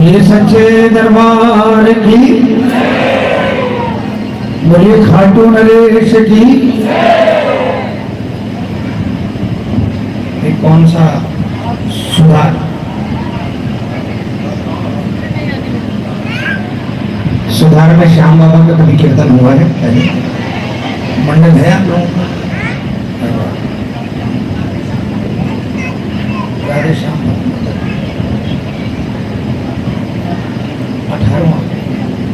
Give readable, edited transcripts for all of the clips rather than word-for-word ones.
ये सच्चे दरबार की, बोलिए खाटू नरेश की। ये कौन सा सुधार? सुधार में श्याम बाबा का कभी कीर्तन हुआ है? मंडल है आप लोगों का? राधे श्याम 18वां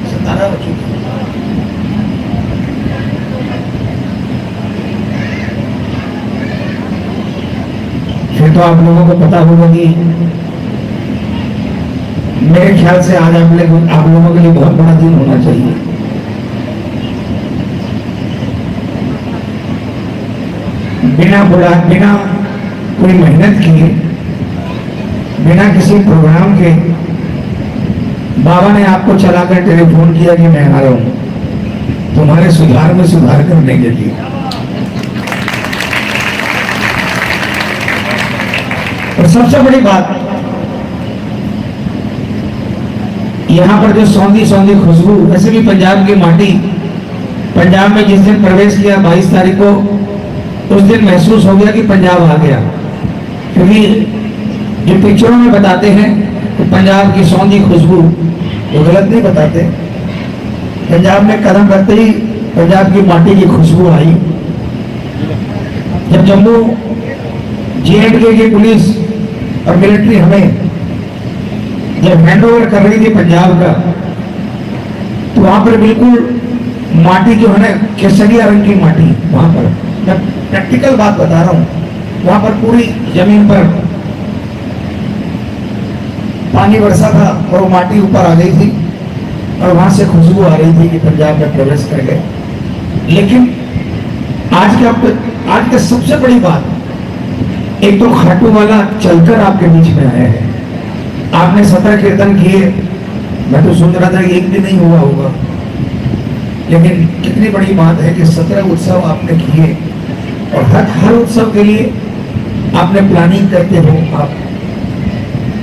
17 बच्चों की। फिर तो आप लोगों को पता होगा कि मेरे ख्याल से आज आप लोगों के लिए बहुत बड़ा दिन होना चाहिए। बिना कोई मेहनत किए, बिना किसी प्रोग्राम के बाबा ने आपको चलाकर टेलीफोन किया कि मैं आ रहा हूं तुम्हारे सुधार में सुधार करने के लिए। और सबसे बड़ी बात, यहाँ पर जो सौंधी सौंधी खुशबू, वैसे भी पंजाब की माटी, पंजाब में जिस दिन प्रवेश किया 22 तारीख को, उस दिन महसूस हो गया कि पंजाब आ गया। क्योंकि जो पिक्चरों में बताते हैं कि पंजाब की सौंधी खुशबू, वो गलत नहीं बताते। पंजाब में कदम रखते ही पंजाब की माटी की खुशबू आई। जब जम्मू J&K की पुलिस और मिलिट्री हमें जब हैंड ओवर कर रही थी पंजाब का, तो वहां पर बिल्कुल माटी जो है ना, केसरिया रंग की माटी, वहां पर मैं प्रैक्टिकल बात बता रहा हूं, वहां पर पूरी जमीन पर पानी बरसा था और वो माटी ऊपर आ गई थी और वहां से खुशबू आ रही थी कि पंजाब में प्रवेश कर गए। लेकिन आज का सबसे बड़ी बात, एक तो खाटू वाला चलकर आपके बीच में आया है। आपने 17 कीर्तन किए, मैं तो सुन रहा था कि एक भी नहीं हुआ होगा, लेकिन कितनी बड़ी बात है कि 17 उत्सव आपने किए और हर उत्सव के लिए आपने प्लानिंग करते हो। आप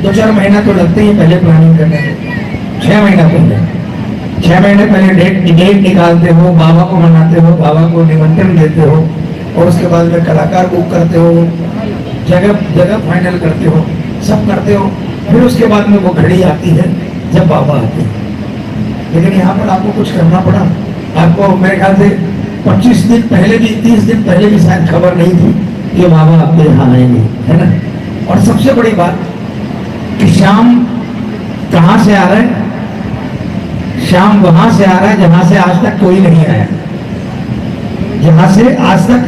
2-4 महीना तो लगते ही पहले प्लानिंग करने में, 6 महीना पहले डेट निकालते हो, बाबा को मनाते हो, बाबा को निमंत्रण देते हो और उसके बाद में कलाकार बुक करते हो, जगह फाइनल करते हो, सब करते हो। फिर उसके बाद में वो घड़ी आती है जब बाबा आते हैं। लेकिन यहाँ पर आपको कुछ करना पड़ा। आपको मेरे ख्याल से 25 दिन पहले भी, 30 दिन पहले भी शायद खबर नहीं थी कि बाबा आपके यहाँ आएंगे, है ना। और सबसे बड़ी बात कि शाम कहाँ से आ रहा है? शाम वहां से आ रहा है जहां से आज तक कोई नहीं आया, जहां से आज तक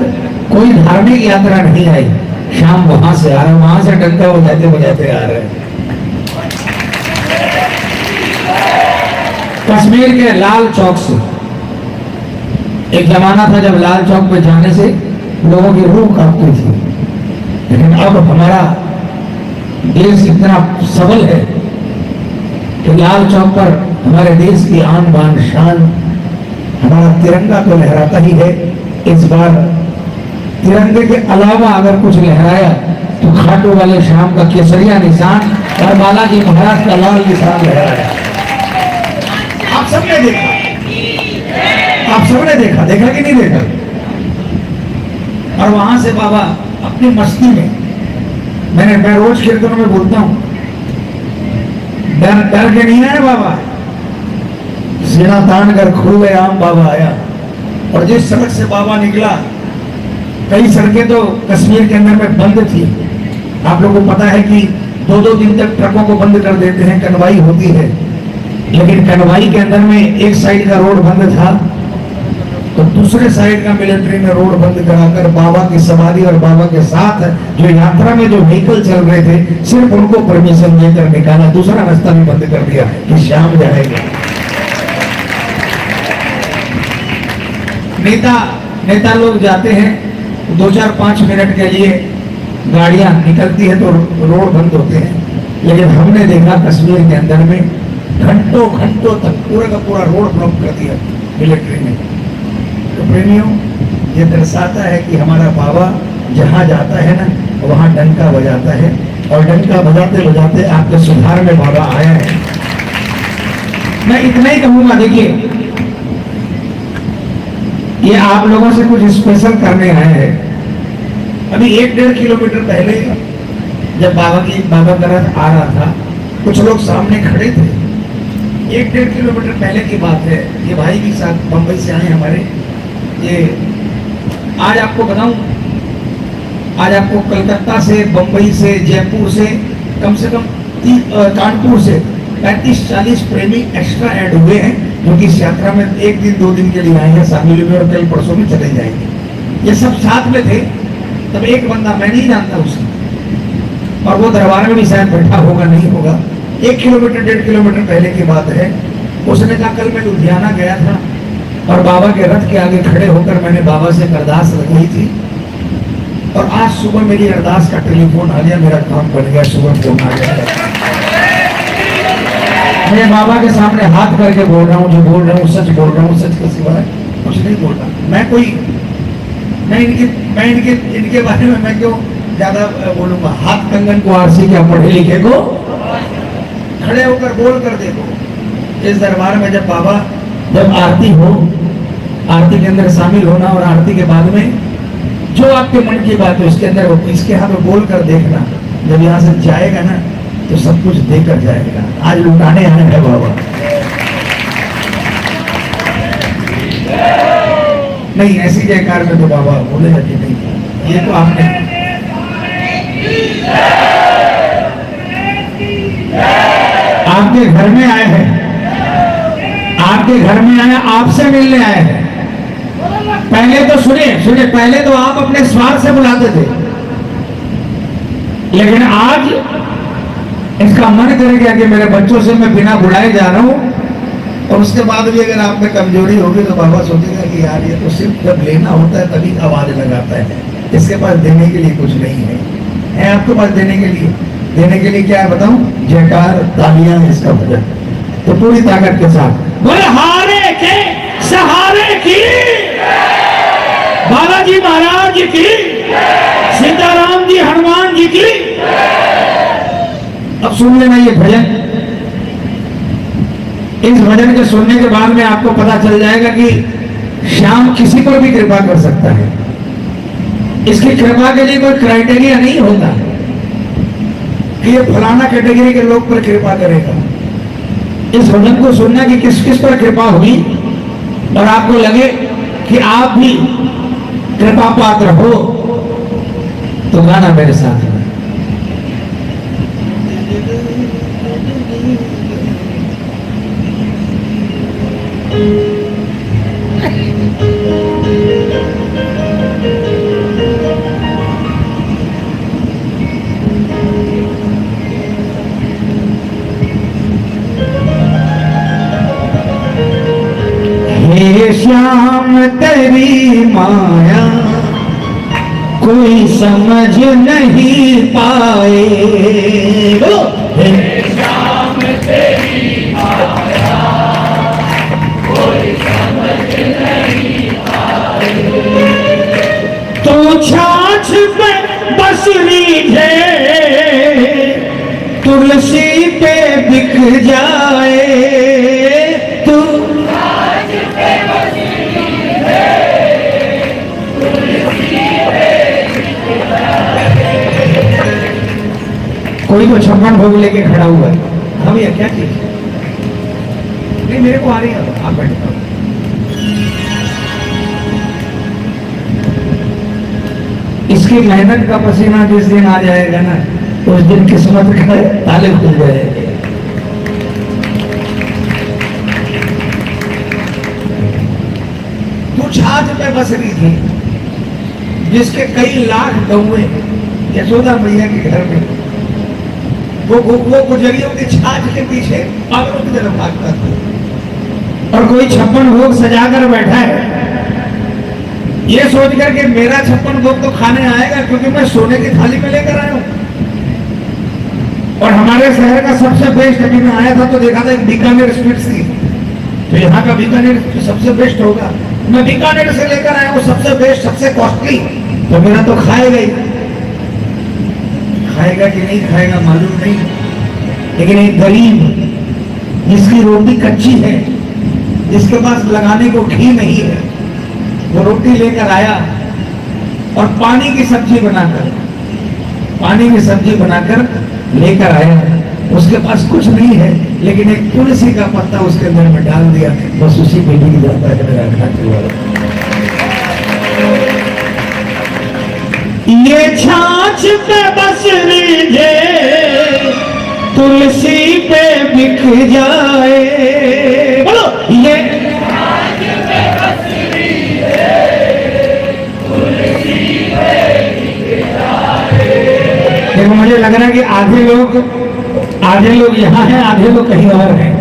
कोई धार्मिक यात्रा नहीं आई। शाम वहां से आ रहा है, वहां से डंका बजाते बजाते आ रहे हैं। कश्मीर के लाल चौक से, एक जमाना था जब लाल चौक पे जाने से लोगों की रूह कांपती थी, लेकिन अब हमारा देश इतना सबल है कि लाल चौक पर हमारे देश की आन बान शान, हमारा तिरंगा तो लहराता ही है। इस बार तिरंगे के अलावा अगर कुछ लहराया तो खाटू वाले शाम का केसरिया निशान और बालाजी महाराज का लाल निशान लहराया। आप सबने देखा कि नहीं देखा? और वहां से बाबा अपनी मस्ती में, मैं रोज कीर्तनों में बोलता हूं, डर के नहीं आया बाबा, सीना तान कर खूबे आम बाबा आया। और जिस सड़क से बाबा निकला, कई सड़कें तो कश्मीर के अंदर में बंद थी। आप लोगों को पता है कि 2-2 दिन तक ट्रकों को बंद कर देते हैं, कनवाई होती है। लेकिन कनवाई के अंदर में एक साइड का रोड बंद था, तो दूसरे साइड का मिलिट्री ने रोड बंद कराकर बाबा की समाधि और बाबा के साथ जो यात्रा में जो व्हीकल चल रहे थे, सिर्फ उनको परमिशन देकर निकाला, दूसरा रास्ता भी बंद कर दिया कि शाम जाएगा। नेता लोग जाते हैं 2-4-5 मिनट के लिए, गाड़ियां निकलती है तो रोड बंद होते हैं। लेकिन हमने देखा कश्मीर के अंदर में घंटों तक पूरा का पूरा रोड ब्लॉक कर दिया मिलिट्री ने। तो प्रेमियों, ये दर्शाता है कि हमारा बाबा जहाँ जाता है ना, वहाँ डंका बजाता है, और डंका बजाते बजाते आपके सुधार में बाबा आया है। मैं इतना ही कहूंगा, देखिए ये आप लोगों से कुछ स्पेशल करने आए हैं। अभी 1-1.5 किलोमीटर पहले जब बाबा का रथ आ रहा था, कुछ लोग सामने खड़े थे। 1-1.5 किलोमीटर पहले की बात है। ये भाई भी साथ बंबई से आए हमारे। ये आज आपको बताऊं, आज आपको कलकत्ता से, बंबई से, जयपुर से, कम से कम कानपुर से 35-40 प्रेमी एक्स्ट्रा ऐड हुए हैं, जो कि इस यात्रा में 1 दिन 2 दिन के लिए आए हैं, शामिल हुए और कल परसों में चले जाएंगे। ये सब साथ में थे। तब एक बंदा, मैं नहीं जानता उसे, और वो दरबार में भी शायद बैठा होगा, नहीं होगा। 1 किलोमीटर 1.5 किलोमीटर पहले की बात है। उसने कहा कल मैं लुधियाना गया था और बाबा के रथ के आगे खड़े होकर मैंने बाबा से अरदास रखी थी, और आज सुबह मेरी अरदास का टेलीफोन आ गया, मेरा काम बन गया। सुबह फोन आ गया। मैं बाबा के सामने हाथ करके बोल रहा हूँ, जो बोल रहा हूँ सच बोल रहा हूँ, सच के सिवाय कुछ नहीं बोल रहा। मैं इनके बारे में मैं क्यों ज्यादा बोलूंगा। हाथ कंगन को आरसी क्या पढ़े लिखे को खड़े होकर बोल कर देखो। इस दरबार में जब आरती हो, आरती के अंदर शामिल होना और आरती के बाद में जो आपके मन की बात है उसके अंदर इसके हाथ में बोल कर देखना। जब यहाँ से जाएगा ना तो सब कुछ देकर जाएगा। आज लुटाने आए हैं बाबा। नहीं, ऐसी जयकार में तो बाबा बोले जाते नहीं। ये तो आपने आपके घर में आए हैं, आपके घर में आए, आपसे मिलने आए हैं। पहले तो सुनिए, पहले तो आप अपने स्वार्थ से बुलाते थे, लेकिन आज इसका मन करेगा कि मेरे बच्चों से मैं बिना बुलाए जा रहा हूं, और उसके बाद भी अगर आप में कमजोरी होगी तो बाबा सोचेगा कि यार ये तो सिर्फ जब लेना होता है तभी आवाज लगाता है, इसके पास देने के लिए कुछ नहीं है आपके पास देने के लिए क्या है बताऊं? जयकार, तालियां, इसका भजन। तो पूरी ताकत के साथ बोले हारे के सहारे की, बालाजी महाराज की, सीताराम जी, हनुमान जी की। अब सुन लेना ये भजन। इस भजन के सुनने के बाद में आपको पता चल जाएगा कि श्याम किसी पर भी कृपा कर सकता है। इसकी कृपा के लिए कोई क्राइटेरिया नहीं होता कि ये फलाना कैटेगरी के लोग पर कृपा करेगा। इस भजन को सुनना कि किस किस पर कृपा हुई और आपको लगे कि आप भी कृपा पात्र हो, तो गाना मेरे साथ में। हे श्याम तेरी माया कोई समझ नहीं पाए, हे श्याम तेरी माया कोई समझ नहीं पाए। तू छाछ पे बस रीझे तुलसी पे बिक जाए, तू कोई तो 56 भोग लेके खड़ा हुआ है। हम ये क्या चीज नहीं, मेरे को आ रही है, आप बैठो। इसकी मेहनत का पसीना जिस दिन आ जाएगा ना, उस दिन किस्मत का ताले खुल जाएंगे। तू छाछ पे बस रही थी, जिसके कई लाख गौए यशोदा मैया के घर में, वो गुजरियों की छाछ के पीछे पागलों की तरफ भागता था। और कोई 56 भोग सजा कर बैठा है, ये सोच कर कि मेरा 56 भोग तो खाने आएगा, क्योंकि मैं सोने की थाली में लेकर आया हूं। और हमारे शहर का सबसे बेस्ट, अभी मैं आया था तो देखा था एक बीकानेर स्वीट्स थी, तो यहाँ का बीकानेर सबसे बेस्ट होगा। मैं बीकानेर से लेकर आया हूँ सबसे बेस्ट, सबसे कॉस्टली, तो मेरा तो खाएगा ही। खाएगा कि नहीं खाएगा मालूम नहीं, लेकिन एक गरीब जिसकी रोटी कच्ची है, जिसके पास लगाने को घी नहीं है, वो रोटी लेकर आया और पानी की सब्जी बनाकर लेकर आया। उसके पास कुछ नहीं है, लेकिन एक तुलसी का पत्ता उसके अंदर में डाल दिया, बस उसी पे भी जाता है मेरा खाते वाला। ये छाछ पे बस लीजे, तुलसी पे बिक जाए। बोलो ये छाछ पे बस लीजे, तुलसी पे बिक जाए। देखो मुझे लग रहा है कि आधे लोग यहाँ हैं, आधे लोग कहीं और हैं।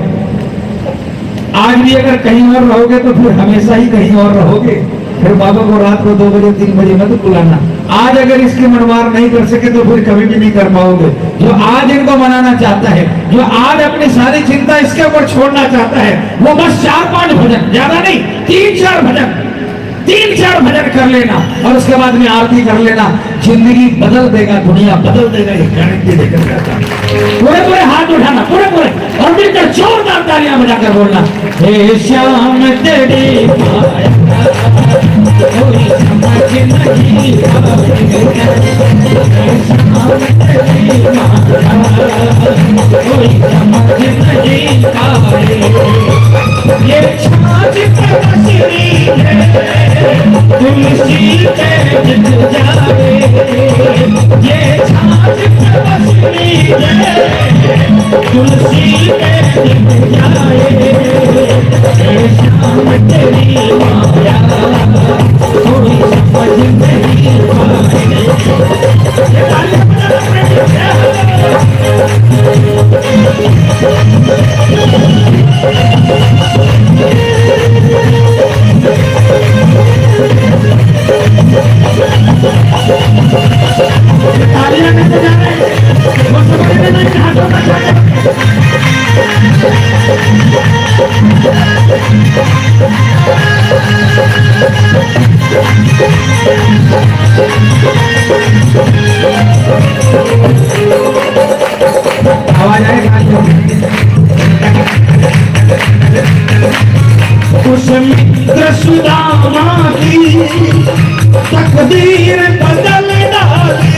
आज भी अगर कहीं और रहोगे तो फिर हमेशा ही कहीं और रहोगे। फिर बाबा को रात को 2 बजे 3 बजे मत बुलाना। आज अगर इसकी मनवार नहीं कर सके तो फिर कभी भी नहीं कर पाओगे। जो आज इनको मनाना चाहता है, जो आज अपनी सारी चिंता इसके ऊपर छोड़ना चाहता है, वो बस 4-5 भजन, ज्यादा नहीं, 3-4 भजन कर लेना और उसके बाद में आरती कर लेना। जिंदगी बदल देगा, दुनिया बदल देगा, ये गारंटी देकर जाता। पूरे हाथ उठाना, पूरे और मिलकर जोरदार तालियां बजाकर बोलना, हे श्याम तेरी माया कोई समझ नहीं पाए, ये छाछ पे बसरी है, तुलसी पे बिक जाए। ये छाछ पे बसरी है, तुलसी पे बिक जाए। श्याम तेरी माया कोई समझ नहीं आवाज आए उस मित्र सुदामा की तकदीर बदल डाली।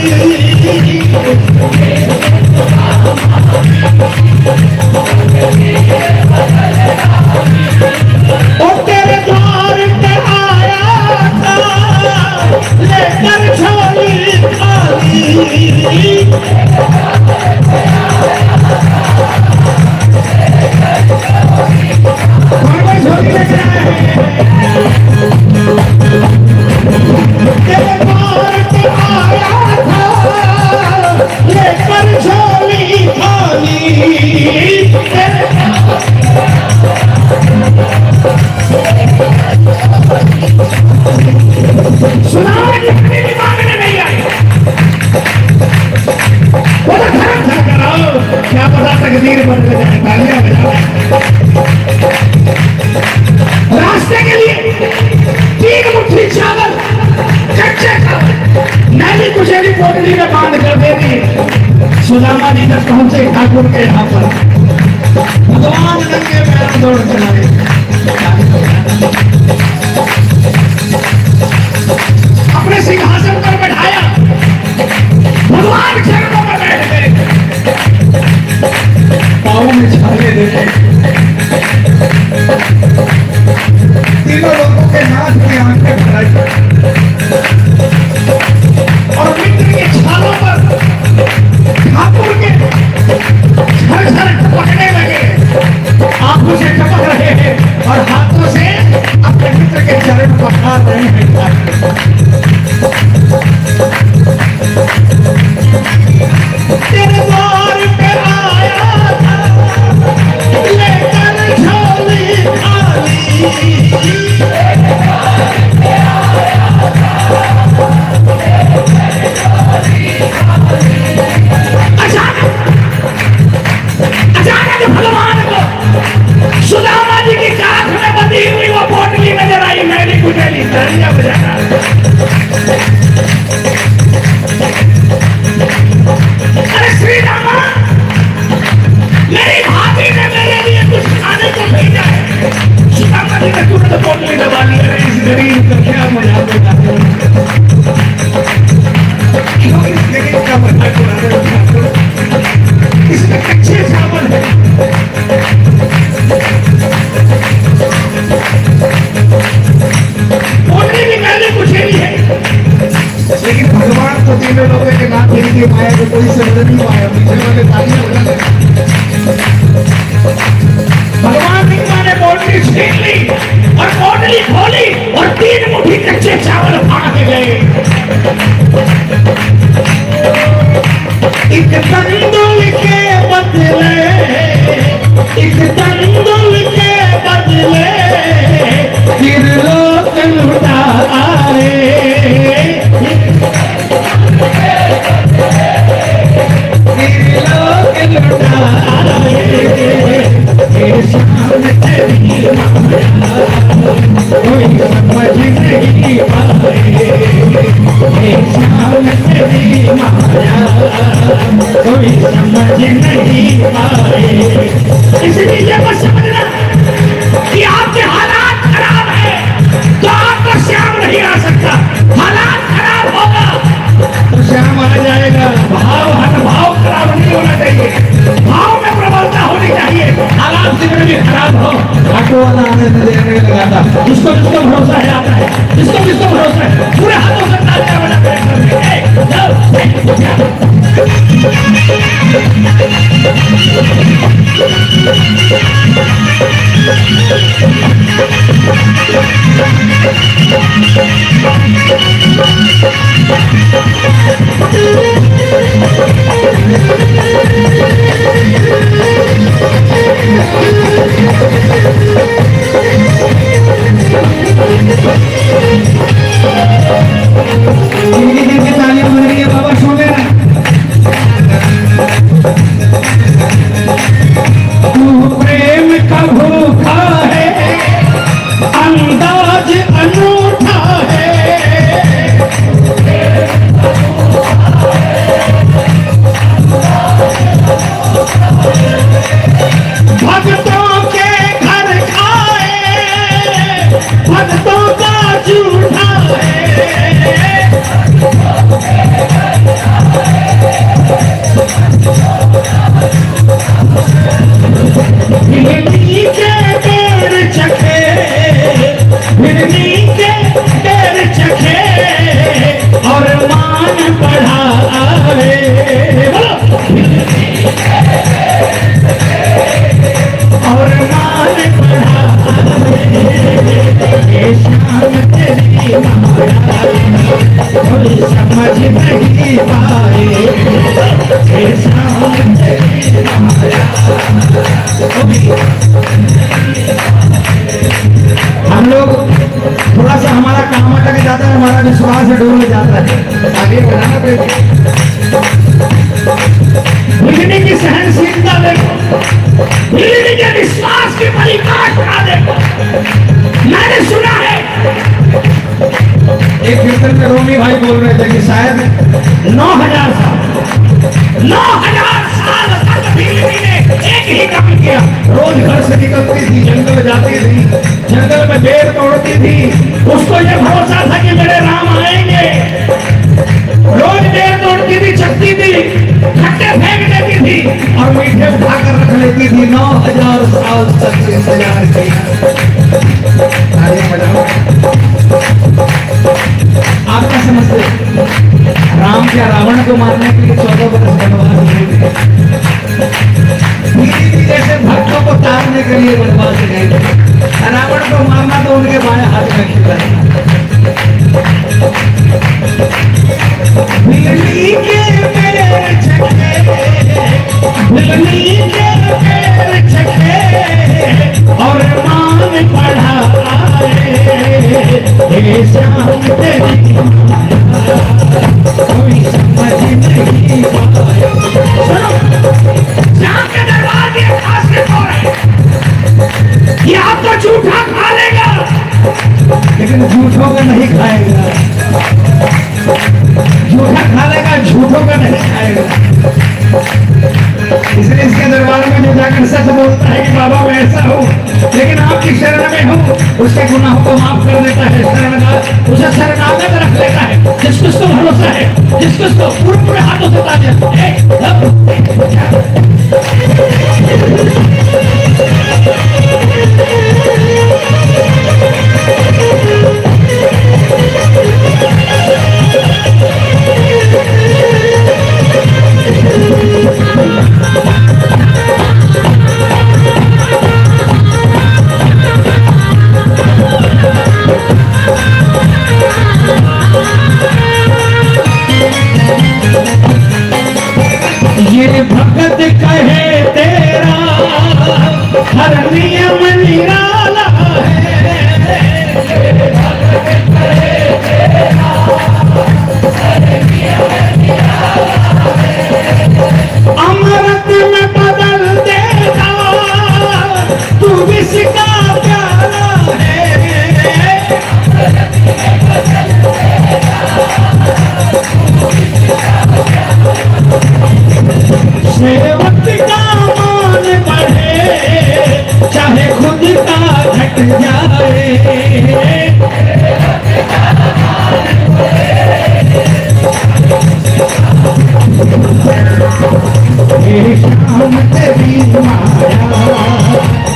ओ तेरे द्वार पे आया था लेकर झोली खाली। क्या पता तकदीर बन गई। रास्ते के लिए 3 मुट्ठी चावल कच्चे नैनी कुचेरी पोटली में बांध कर दे दी। सुदामा जी तक पहुंचे ठाकुर के यहाँ पर। भगवान नंगे पैर दौड़ चलाए, अपने सिंहासन पर बैठाया, भगवान चरणों में बैठ गए, पाँव में छाले देते। तीनों लोगों के नाथ की आंखें भराई और मित्र के छालों पर ठाकुर के झर टपकने लगे। आंखों से टपक रहे हैं और हाथों से अपने मित्र के चरण पखार रहे हैं। तेरे द्वार पे आया था लेकर झोली खाली। अचानक भगवान को छीन ली और पोटली खोली और 3 मुट्ठी कच्चे चावल फाड़ के गए। एक तंदुल के बदले, एक तंदुल के बदले फिर लोग लुटाए, फिर लोग लुटाए। शाम तेरी कोई समझ नहीं पाए, शाम तेरी कोई समझ नहीं पाए। इसलिए मत समझना कि आपके हालात खराब है तो आपका श्याम नहीं आ सकता। हालात खराब होगा तो श्याम आ जाएगा। भाव हट, भाव खराब नहीं होना चाहिए, भाव में प्रबलता होनी चाहिए। हालात जितने भी खराब हो, ऑटो वाला आने से देने लगा था। जिसको जिसको भरोसा है आता है, जिसको जिसको भरोसा है पूरे हाथों से तालियां बजा तालियां बज रही है। बाबा सो गए ना। तू प्रेम का भूखा है, अंदाज अनूठा है। भक्तों के घर खाए, भक्तों का झूठा है। हिरनी के पैर चखे, हिरनी के पैर चखे और मान बढ़ावे। और मान बढ़ावे। ये शाम तेरी कोई समझ नहीं पाए, ये शाम तेरी हम लोग थोड़ा सा हमारा काम अटक जाता है, हमारा विश्वास डूब जाता है। आगे बढ़ाना पड़ेगा। हिरनी की सहनशीलता देखो, हिरनी के विश्वास की पराकाष्ठा देखो। मैंने सुना है एक कीर्तन में रोमी भाई बोल रहे थे कि शायद 9000 साल, 9000 साल तक हिरनी ने एक ही काम किया। रोज घर से निकलती थी, जंगल जाती थी, जंगल में पेड़ तोड़ती थी। उसको ये भरोसा था कि मेरे राम आएंगे। रोज पेड़ तोड़ती थी, चकती थी, खट्टे फेंक देती थी और मीठे उठाकर रख लेती थी। 9000 साल तक इंतजार किया। तालियां बजाओ। आप क्या समझते राम क्या रावण को मारने के लिए 14 वर्ष वनवास गए थे? धीरे धीरे से भक्तों को तारने के लिए वनवास गए थे। रावण को मारना तो उनके बाएं हाथ में खिला था। बिजली के पैर छके, बिजली के पैर छके और मान बढ़ाए। ये शाम तेरी कोई समझ नहीं पाए। शाम के दरबार के खास के तौर है, ये आपको झूठा खा लेगा, लेकिन झूठों का नहीं खाएगा। झूठा खा लेगा, झूठों का नहीं खाएगा। इसलिए इसके दरबार में जो जाकर सच बोलता है कि बाबा मैं ऐसा हूँ, लेकिन आपकी शरण में हूँ, उसके गुनाहों को माफ कर देता है। शरणगार उसे शरणागत रख लेता है। जिस किस को भरोसा है, जिस किस को पूरे पूरे हाथों से तालियां। नियम निराला है। अमृत में बदल देगा तू विष का प्याला है। सेवक का मान बढ़े चाहे खुद का घट जाए। ये शाम तेरी माया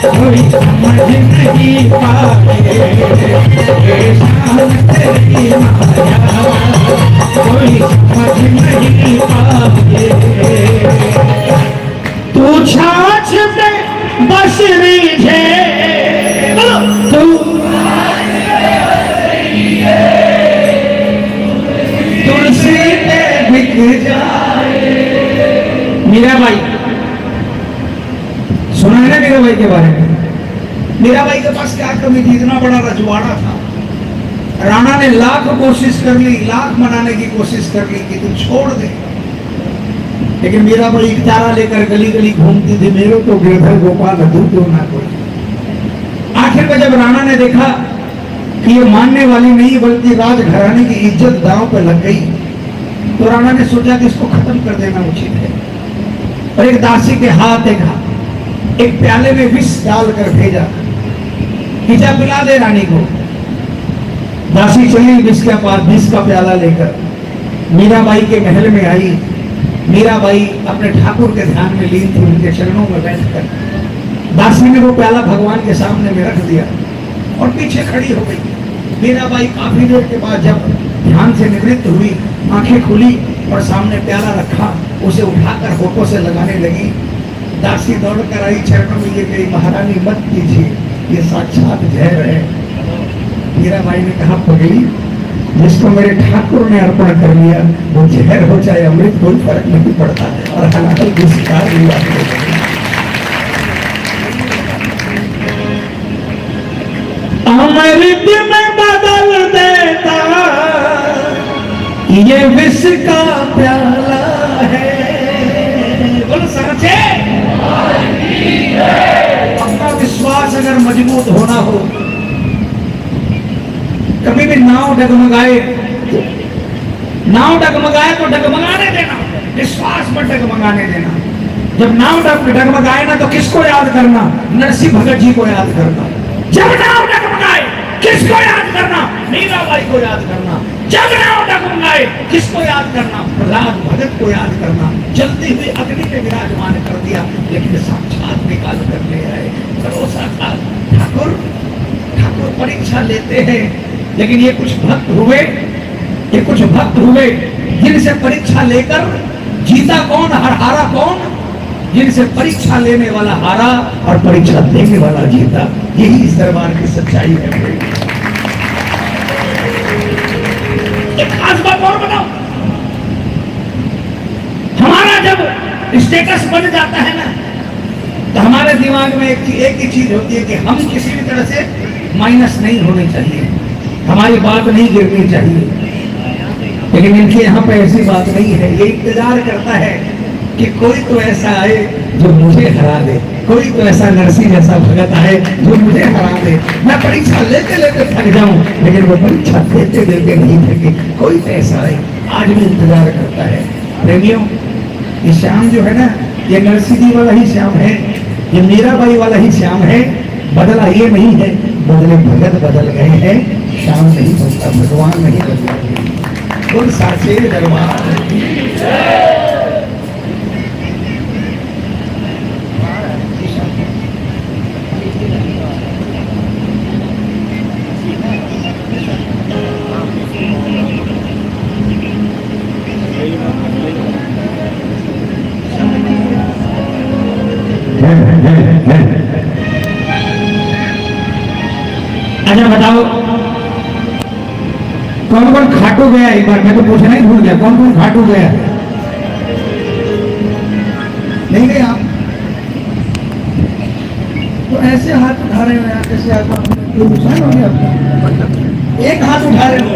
कोई समझ नहीं पाए। ये शाम तेरी माया कोई समझ नहीं पाए। तू छाछ में बस रीझे तू तुलसी में बिक जाए। मीराबाई सुना है ना मीराबाई के बारे में? मीराबाई के पास क्या कमी थी? इतना बड़ा रजवाड़ा था। राणा ने लाख कोशिश कर ली, लाख मनाने की कोशिश कर ली कि तू छोड़ दे, लेकिन मीराबाई एक तारा लेकर गली गली घूमती थी, मेरो तो गिरधर गोपाल तू क्यों ना कोई। आखिर में जब राणा ने देखा कि ये मानने वाली नहीं बल्कि राजघराने की इज्जत दांव पे लग गई, तो राणा ने सोचा कि इसको खत्म कर देना उचित है और एक दासी के हाथ एक प्याले में विष डालकर भेजा कि जा पिला दे रानी को। दासी चली विष के पास विष का प्याला लेकर मीराबाई के महल में आई। मीराबाई अपने ठाकुर के ध्यान में लीन थी, उनके चरणों में बैठकर दासी ने वो प्याला भगवान के सामने में रख दिया और पीछे खड़ी हो गई। मीराबाई काफी देर के बाद जब ध्यान से निवृत्त हुई, आंखें खुली और सामने प्याला रखा, उसे उठाकर होठों से लगाने लगी। दासी दौड़कर आई, चरणों में ये कही, महारानी मत कीजिए, ये साक्षात जहर है। मीराबाई ने कहा, पगली जिसको मेरे ठाकुर ने अर्पण कर लिया वो जहर हो चाहे अमृत कोई फर्क नहीं पड़ता और हलाल की शिकार हुआ। अमृत में बदल देता ये विष का प्याला है। बोल सच्चे। अपना विश्वास अगर मजबूत होना हो, कभी भी नाव डगमगाए तो डगमगाने देना, विश्वास पर डगमगाने देना। जब नाव डगमगाए ना तो किसको याद करना? नरसिंह भगत जी को याद करना। जब नाव डगमगाए किसको याद करना? मीराबाई को याद करना। जब नाव डगमगाए किसको याद करना? प्रहलाद भगत को याद करना। जलती हुई अग्नि में विराजमान कर दिया, लेकिन साक्षात निकाल कर ले आए। भरोसा था ठाकुर परीक्षा लेते हैं, लेकिन ये कुछ भक्त हुए जिनसे परीक्षा लेकर जीता कौन, हारा कौन? जिनसे परीक्षा लेने वाला हारा और परीक्षा देने वाला जीता। यही इस दरबार की सच्चाई है। एक खास बात और बताओ, हमारा जब स्टेटस बन जाता है ना, तो हमारे दिमाग में एक ही चीज होती है कि हम किसी भी तरह से माइनस नहीं होनी चाहिए, हमारी बात नहीं गिरनी चाहिए। लेकिन इनके यहाँ पे ऐसी बात नहीं है। ये इंतजार करता है कि कोई तो ऐसा आए जो मुझे हरा दे, कोई तो ऐसा नरसिंह जैसा भगत आए जो मुझे हरा दे। मैं परीक्षा लेते लेते थक जाऊं, लेकिन वो परीक्षा देते देते नहीं थके। कोई तो ऐसा आए, आज भी इंतजार करता है। प्रेमियों, ये श्याम जो है ना, ये नरसिंह जी वाला ही श्याम है, ये मीराबाई वाला ही श्याम है। बदला ये नहीं है, बदले भगत बदल गए हैं, श्याम नहीं बदला, भगवान नहीं बदला। बोल साचे दरबार। अच्छा बताओ, कौन कौन खाटू गया? एक बार मैं तो पूछना ही भूल गया, कौन कौन खाटू गया? नहीं गए आप? तो ऐसे हाथ उठा रहे हो यार, कैसे आपका कोई नुकसान हो गया आपका? एक हाथ उठा रहे हो।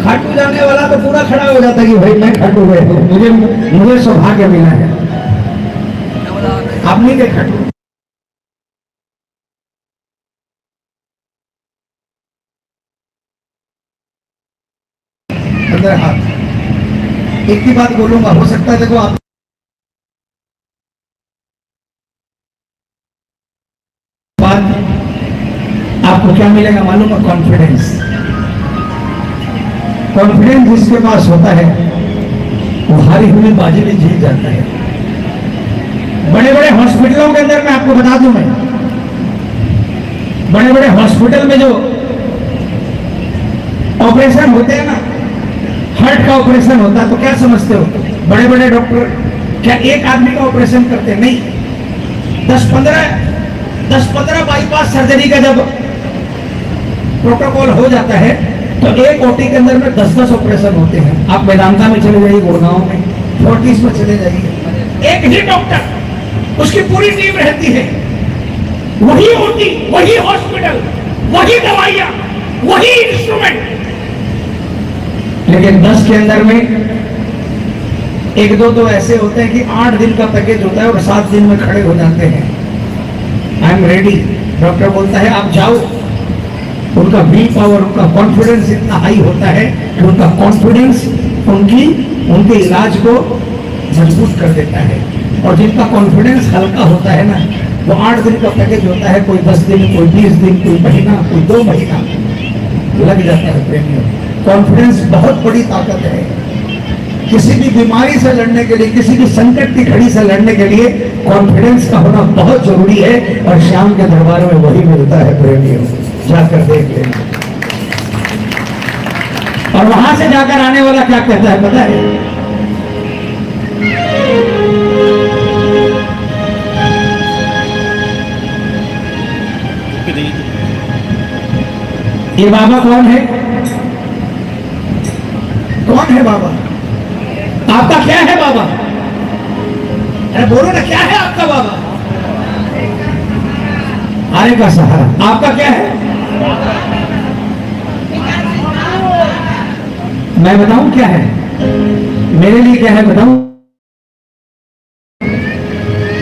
खाटू जाने वाला तो पूरा खड़ा हो जाता है कि भाई मैं खाटू गए, मुझे सौभाग्य मिला है। आप नहीं गए खाटू? अंदर हाथ। एक ही बात बोलूंगा, हो सकता है देखो आप आपको क्या मिलेगा मालूम है? कॉन्फिडेंस। कॉन्फिडेंस जिसके पास होता है वो हारी हुई बाजी में जीत जाता है। बड़े बड़े हॉस्पिटलों के अंदर मैं आपको बता दूं, मैं बड़े बड़े हॉस्पिटल में जो ऑपरेशन होते हैं ना, हार्ट का ऑपरेशन होता है, तो क्या समझते हो बड़े बड़े डॉक्टर क्या एक आदमी का ऑपरेशन करते हैं? नहीं, 10-15 बाईपास सर्जरी का जब प्रोटोकॉल हो जाता है तो एक ओटी के अंदर में 10-10 ऑपरेशन होते हैं। आप वेदांता में चले जाइए, गुड़गांव में, फोर्टिस में चले जाइए, एक ही डॉक्टर, उसकी पूरी टीम रहती है, वही ओटी, वही हॉस्पिटल, वही दवाइयां, वही इंस्ट्रूमेंट, लेकिन 10 के अंदर में एक दो तो ऐसे होते हैं कि 8 दिन का पैकेज होता है और 7 दिन में खड़े हो जाते हैं। आई एम रेडी, डॉक्टर बोलता है आप जाओ। उनका विल पावर, उनका कॉन्फिडेंस इतना हाई होता है कि उनका कॉन्फिडेंस उनके इलाज को मजबूत कर देता है। और जिनका कॉन्फिडेंस हल्का होता है ना, वो 8 दिन का पैकेज होता है, कोई 10 दिन, कोई 20 दिन, कोई महीना, कोई 2 महीना लग जाता है प्रेमियों। कॉन्फिडेंस बहुत बड़ी ताकत है। किसी भी बीमारी से लड़ने के लिए, किसी भी संकट की घड़ी से लड़ने के लिए कॉन्फिडेंस का होना बहुत जरूरी है, और श्याम के दरबार में वही मिलता है प्रेमियों। जाकर देख लेना। और वहां से जाकर आने वाला क्या कहता है पता है? ये बाबा कौन है? कौन है बाबा? आपका क्या है बाबा? अरे बोलो ना, क्या है आपका बाबा? आरे का सहारा। आपका क्या है? मैं बताऊं क्या है? मेरे लिए क्या है बताऊं?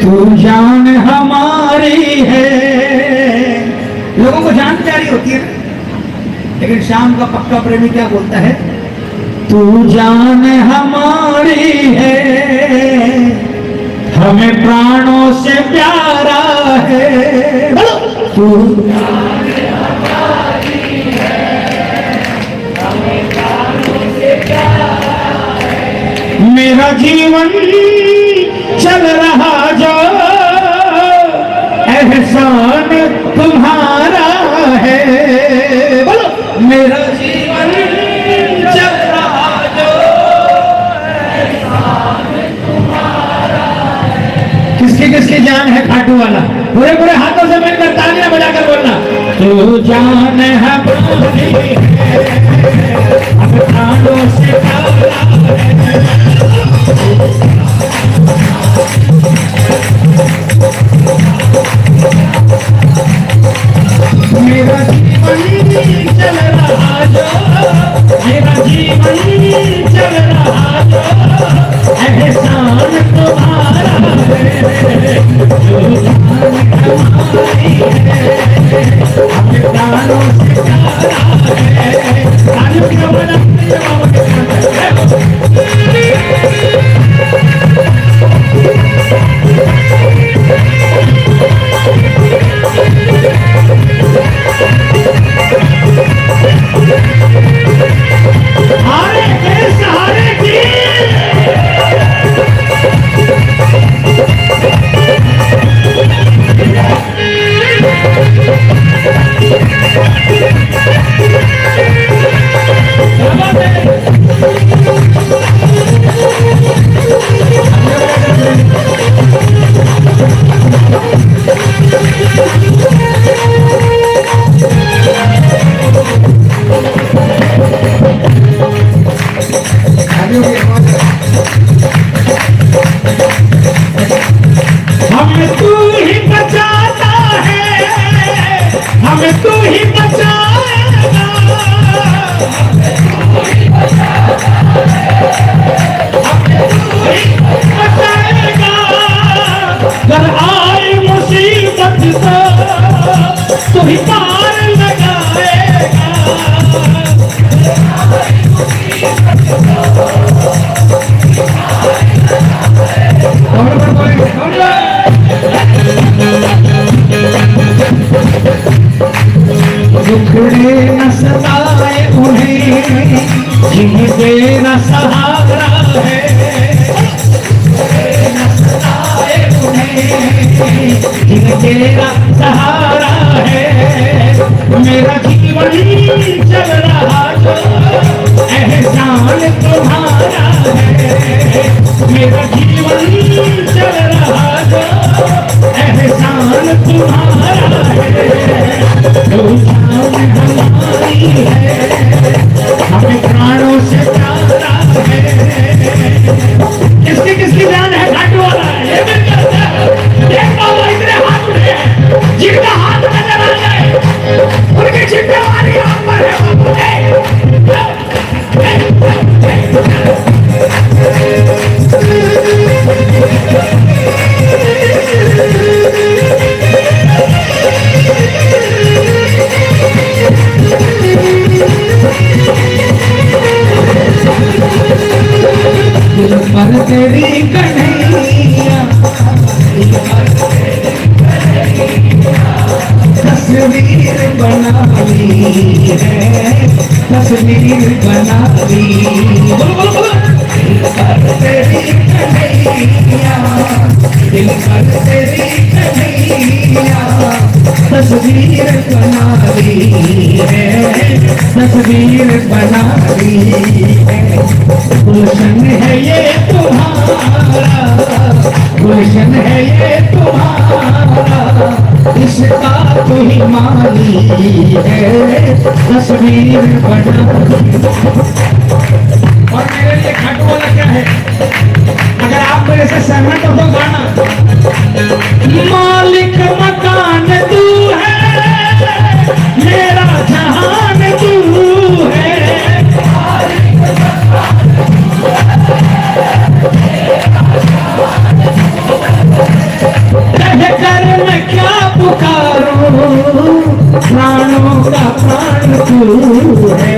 तू जान हमारी है। लोगों को जान प्यारी होती है, लेकिन शाम का पक्का प्रेमी क्या बोलता है? तू जान हमारी है, हमें प्राणों से प्यारा है। तू जान हमारी है, हमें प्राणों से प्यारा है। मेरा जीवन चल रहा जो एहसान तुम्हारा है। बोलो, मेरा जीवन चल रहा जो एहसान तुम्हारा है। किसकी किसकी जान है खाटू वाला? पूरे पूरे हाथों से मिलकर तालियां बजाकर बोलना, तू जान है हमारी है, अब प्राणों से प्यारा है। मेरा जीवन चल रहा जो, मेरा जीवन चल रहा जो एहसान तुम्हारा है। जो जान हमारी है, अपने प्राणों से प्यारा है। तालियों की आवाज़ आती है बाबा के हमें तू ही बचाएगा, बचाएगा, अगर आए मुसीबत तो तू ही पार लगाएगा। दुखड़े न सताए उन्हें जिनके न सहारा है, न सताए उन्हें जिनके न सहारा है। मेरा जीवन चल रहा जो एहसान तुम्हारा है, मेरा जीवन चल रहा जो एहसान तुम्हारा है। हमारी है, हमें प्राणों से प्यारा है। किसकी किसकी जान है घाटू वाला है, ये भी कहता है। देख बाबा इतने हाथ उठे हैं, जिनका हाथ नजर आ जाए उनकी जिम्मेवारी आप पर है पर तेरी कन्हैया, तस्वीर बना ली है, तस्वीर बना ली। बोलो बोलो बोलो। दिल पर तेरी कन्हैया, दिल पर तेरी कन्हैया, तस्वीर बना ली है, तस्वीर बना ली है। गुलशन है ये तुम्हारा, गुलशन है ये तुम्हारा, इसका तू ही माली है, तस्वीर बना। और मेरे लिए खाटू वाला क्या है, अगर आप मेरे से सहमत हो तो गाना। मालिक मकान तू है, मेरा जहान तू है, कर मैं क्या पुकारूं, प्राणों का प्राण तू है,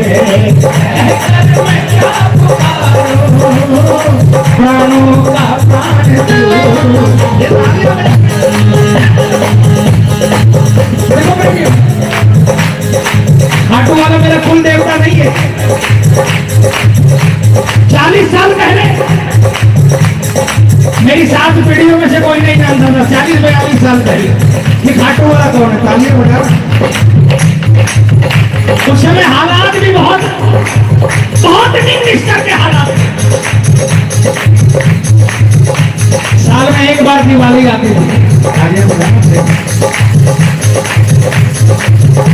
कर मैं क्या पुकारूं, प्राणों का प्राण तू। खाटू वाला मेरा कुल देवता नहीं है। 40 साल पहले मेरी 7 पीढ़ियों में से कोई नहीं जानता था, 40-42 साल पहले कि खाटू वाला कौन है। तालियां बजाओ। उस समय हालात भी बहुत बहुत निम्न स्तर के हालात। साल में एक बार दिवाली आती थी। तालियां बजाओ।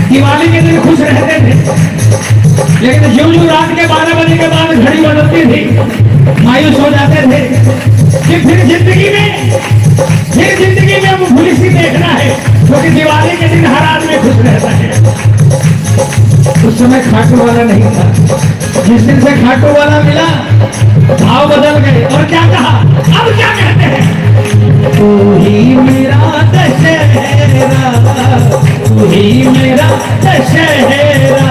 दिवाली के दिन खुश रहते थे, लेकिन जो रात के 12 बजे के बाद घड़ी बदलती थी, मायूस हो जाते थे कि फिर जिंदगी में वो भूली सी देखना है, क्योंकि दिवाली के दिन हर आदमी खुश रहता है। उस समय खाटू वाला नहीं था। जिस दिन से खाटू वाला मिला, भाव बदल गए। और क्या कहा, अब क्या कहते हैं, तू ही मेरा दशहरा, तू ही मेरा दशहरा,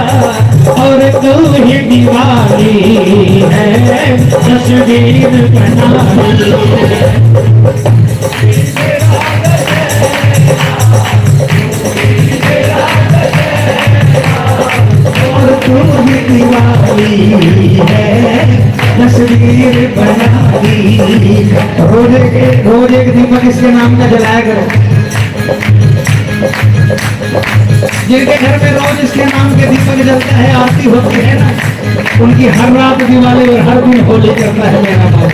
और तू ही दिवाली है, तस्वीर बना ली। और तू ही दिवाली है, तस्वीर बना ली। रोज एक दीपक इसके नाम का जलाया करो। जिनके घर में रोज इसके नाम के दीपक जलता है, आरती होती है ना, उनकी हर रात दिवाली और हर दिन होली करता है मेरा बाप।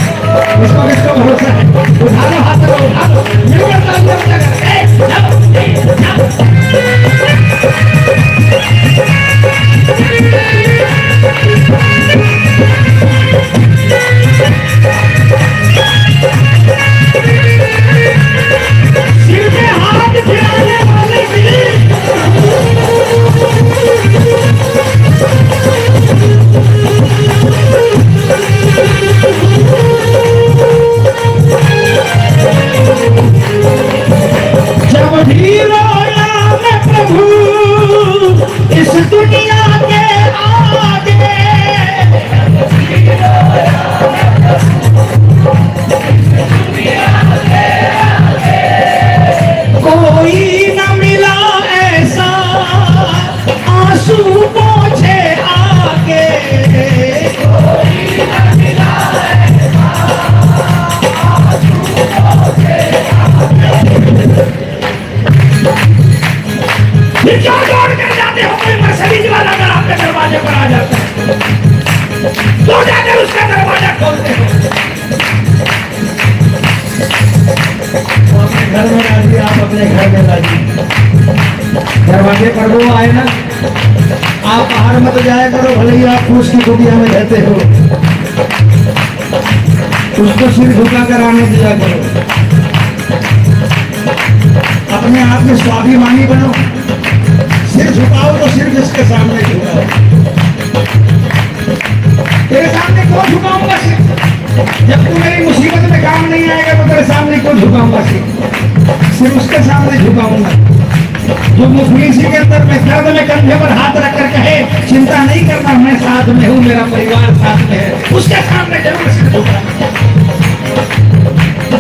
इसको किसको भरोसा है? उठा लो हाथ, उठा लो, मिलकर तालियां बजाकर। सिर में हाथ फिराने वाले भी प्रभु इस दुनिया के आगे। कोई न मिला ऐसा आंसू पोंछे आगे। फिर क्यों दौड़ कर जाते हो? कोई मर्सिडीज वाला अगर आपके दरवाजे पर आ जाता है तो जाकर उसका दरवाजा खोलते हो। अपने घर में राजी, आप अपने घर में राजी। दरवाजे पर वो आए ना, आप बाहर मत जाया करो, भले ही आप फूस की कुटिया में रहते हो, उसको सिर झुका कर आने दिया करो। अपने आप में स्वाभिमानी बनो, सिर झुकाओ तो सिर्फ इसके सामने झुकाओ। तेरे सामने क्यों झुकाऊंगा सिर? जब तू मेरी मुसीबत में काम नहीं आएगा तो तेरे सामने क्यों झुकाऊंगा सिर उसके सामने झुकाऊंगा जो मुफलिसी के अंदर में दर्द में कंधे पर हाथ रख कर कहे चिंता नहीं करना, मैं साथ में हूँ, मेरा परिवार साथ में है, उसके सामने जरूर सिर झुकाऊंगा।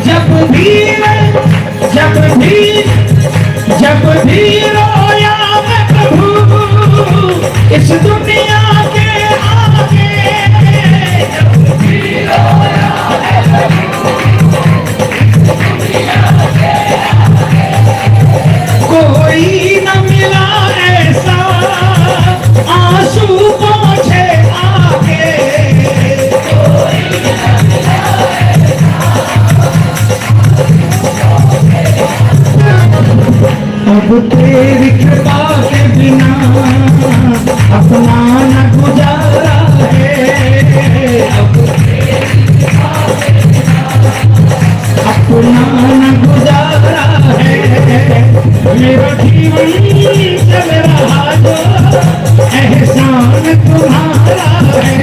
जब भी रोया मैं प्रभु इस दुनिया के आगे। जब भी रोया मैं प्रभु कोई न मिला ऐसा आंसू पोंछे आगे। अब तेरी कृपा के बिना अपना न गुजारा है। अब अपना न गुजारा है। मेरा जीवन चल रहा जो एहसान तुम्हारा है।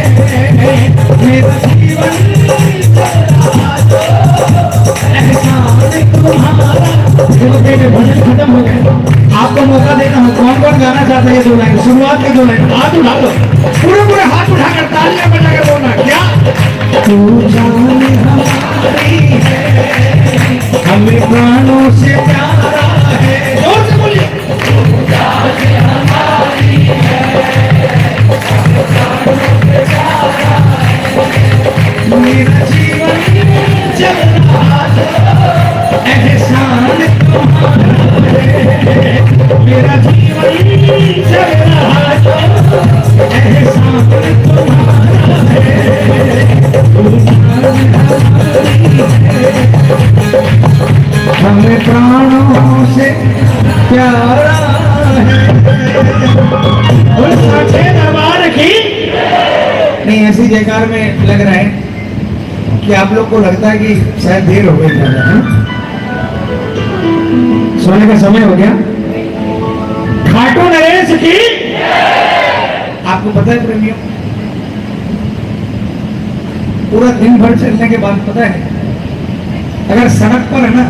मेरा जीवन चल रहा जो एहसान तुम्हारा। भजन खत्म हो गए, आपको मौका देता हूँ। कौन कौन गाना चाहते हैं? 2 लाइन शुरुआत के 2 लाइन हाथ उठा लो, पूरे हाथ उठाकर तालियां बजाकर बोलना। क्या तू जान हमारी है, हमें प्राणों से प्यारा है। जोर से बोलिए। तू जान हमारी है, हमें प्राणों से प्यारा है। मेरा जीवन चल रहा एहसान तुम्हारा है। मेरा जीवन चल रहा एहसान तुम्हारा है। हमें प्राणों से प्यारा है। दरबार की नहीं, ऐसी जयकार में लग रहा है कि आप लोग को लगता है कि शायद देर हो गई ज्यादा है, सोने का समय हो गया। खाटू नरेश की आपको पता है प्रेमियों, पूरा दिन भर चलने के बाद पता है अगर सड़क पर है ना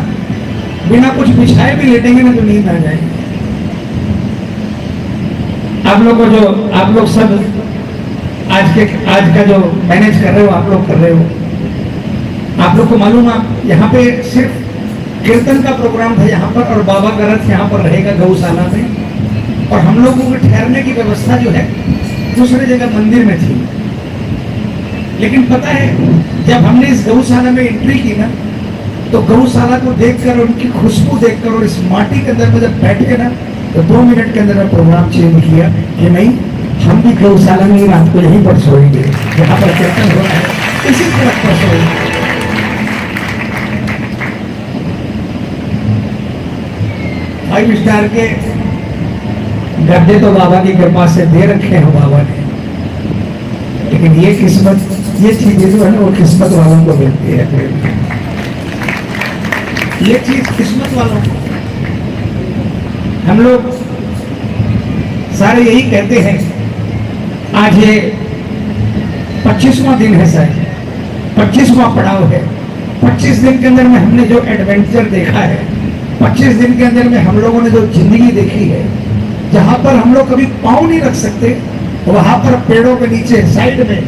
बिना कुछ बिछाए भी लेटेंगे ना तो नींद आ जाएगी। आप लोग सब आज का जो मैनेज कर रहे हो आप लोग कर रहे हो। आप लोग को मालूम है यहाँ पे सिर्फ कीर्तन का प्रोग्राम था यहाँ पर, और बाबा का रथ यहाँ पर रहेगा गौशाला में, और हम लोगों को ठहरने की व्यवस्था जो है दूसरी जगह मंदिर में थी। लेकिन पता है जब हमने इस गौशाला में एंट्री की ना तो गौशाला को देखकर, उनकी खुशबू देखकर और इस माटी के अंदर में जब बैठे ना तो 2 मिनट के अंदर प्रोग्राम चेंज किया कि नहीं, हम भी गौशाला में रात को यहीं पर सोएंगे, यहाँ पर कीर्तन हो रहा है इसी तरफ पर सोएंगे। 5 स्टार के गड्ढे तो बाबा की कृपा से दे रखे हैं बाबा ने, लेकिन ये किस्मत, ये चीजें जो है ना वो किस्मत वालों को मिलती है। ये चीज किस्मत वालों को, हम लोग सारे यही कहते हैं। आज ये 25वां दिन है शायद, 25वां पड़ाव है। 25 दिन के अंदर में हमने जो एडवेंचर देखा है, 25 दिन के अंदर में हम लोगों ने जो जिंदगी देखी है, जहां पर हम लोग कभी पाँव नहीं रख सकते, वहां पर पेड़ों के नीचे साइड में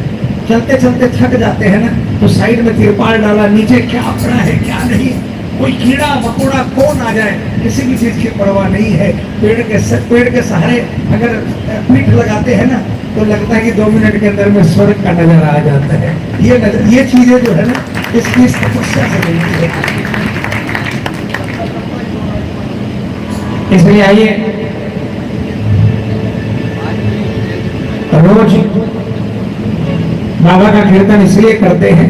चलते चलते थक जाते हैं ना, तो साइड में तिरपाल डाला, नीचे क्या पड़ा है क्या नहीं, कोई कीड़ा मकोड़ा कौन आ जाए, किसी भी चीज की परवाह नहीं है। पेड़ के सहारे अगर पीठ लगाते हैं ना, तो लगता है कि 2 मिनट के अंदर में स्वर्ग का नजारा आ जाता है। ये चीजें जो है ना, इसकी तपस्या से मिलती है। इसलिए आइए रोज बाबा का कीर्तन इसलिए करते हैं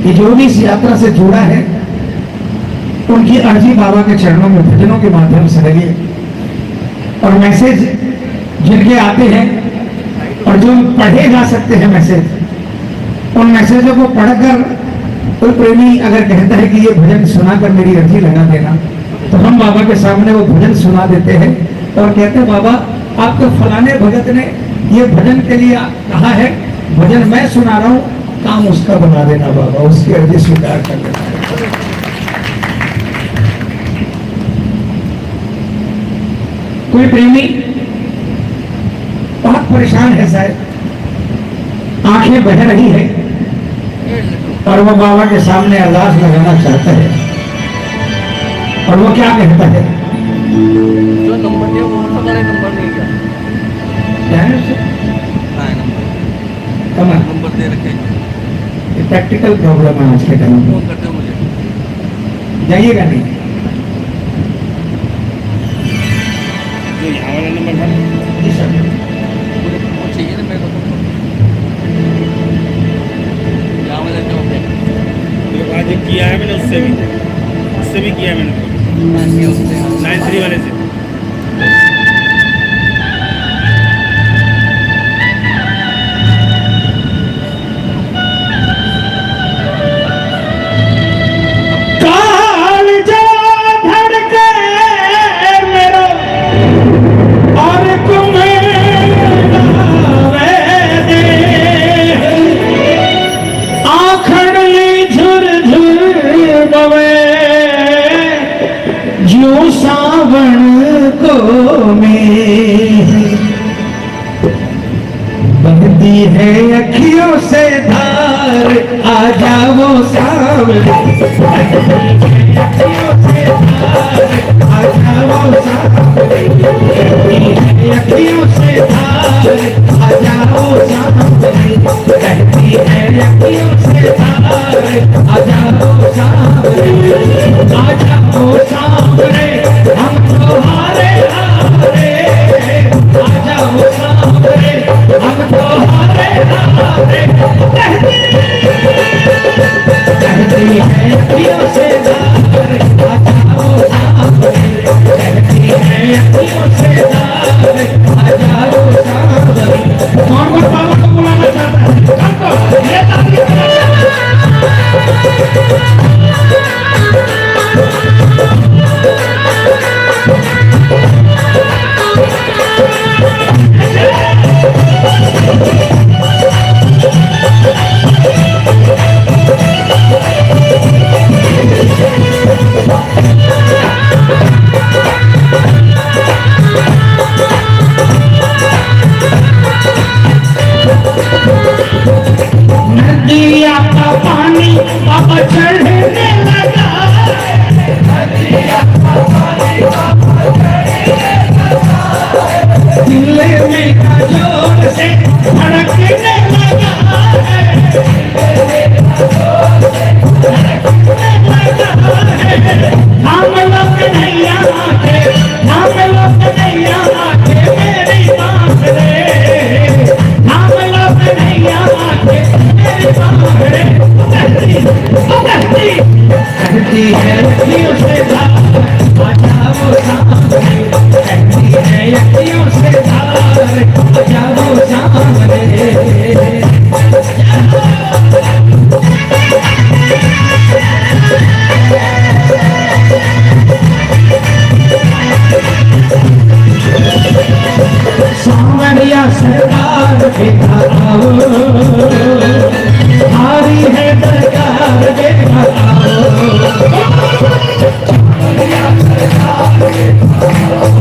कि जो भी इस यात्रा से जुड़ा है, उनकी अर्जी बाबा के चरणों में भजनों के माध्यम से लगे, और मैसेज जिनके आते हैं और जो पढ़े जा सकते हैं मैसेज, उन मैसेजों को पढ़कर कोई प्रेमी अगर कहता है कि ये भजन सुनाकर मेरी अर्जी लगा देना, तो हम बाबा के सामने वो भजन सुना देते हैं और कहते हैं बाबा आपको फलाने भगत ने ये भजन के लिए कहा है, भजन मैं सुना रहा हूं, काम उसका बना देना बाबा, उसकी अर्जी स्वीकार कर लेना। कोई प्रेमी बहुत परेशान है शायद, आंखें बह रही है और वो बाबा के सामने अरदास लगाना चाहता है, और वो क्या कहता है, जो नंबर दिया वो हमारे नंबर नहीं गया, क्या है उसे? कमर नंबर दे रखे, ये प्रैक्टिकल प्रॉब्लम है आज के टाइम में। फोन करते हो मुझे, जाइएगा नहीं, जो यहाँ वाला नंबर था, जी सर। वो चाहिए ना मेरे को, यहाँ वाला जो मेरे पास जो किया है मैंने उससे भी किया है मैंने, 93 वाले से। जो सावन को में बहती है अखियों से धार, आ जाओ सावन, अखियों से धार, आ जाओ सावन, अखियों से धार, आ जाओ सावन, बहती है अखियों से धार, आ जाओ सावन, आ जाओ सावरे, हम तुम्हारे हारे, आ जाओ सावरे, हम तुम्हारे हारे, कहती है अखियों से धार, आ जाओ सावरे, कहती है अखियों से धार, आ जाओ सावरे। कौन बाबा को बुलाना चाहता है? हमको ये तारीफ नदिया का पानी अब चढ़ने लगा, नदिया का पानी अब चढ़ने लगा, दिल में का जोर से धड़कने लगा, हम लोग नहीं आके, हम लोग नहीं आके मेरी बात रे, हम लोग नहीं आके मेरी बात रे, कहती है अखियों से धार, आ जाओ सामने, कहती है अखियों से धार, आ जाओ सामने। सावरिया सरकार बेटा आओ, हारी है दरकार बेटा आओ, सावरिया सरकार बेटा आओ,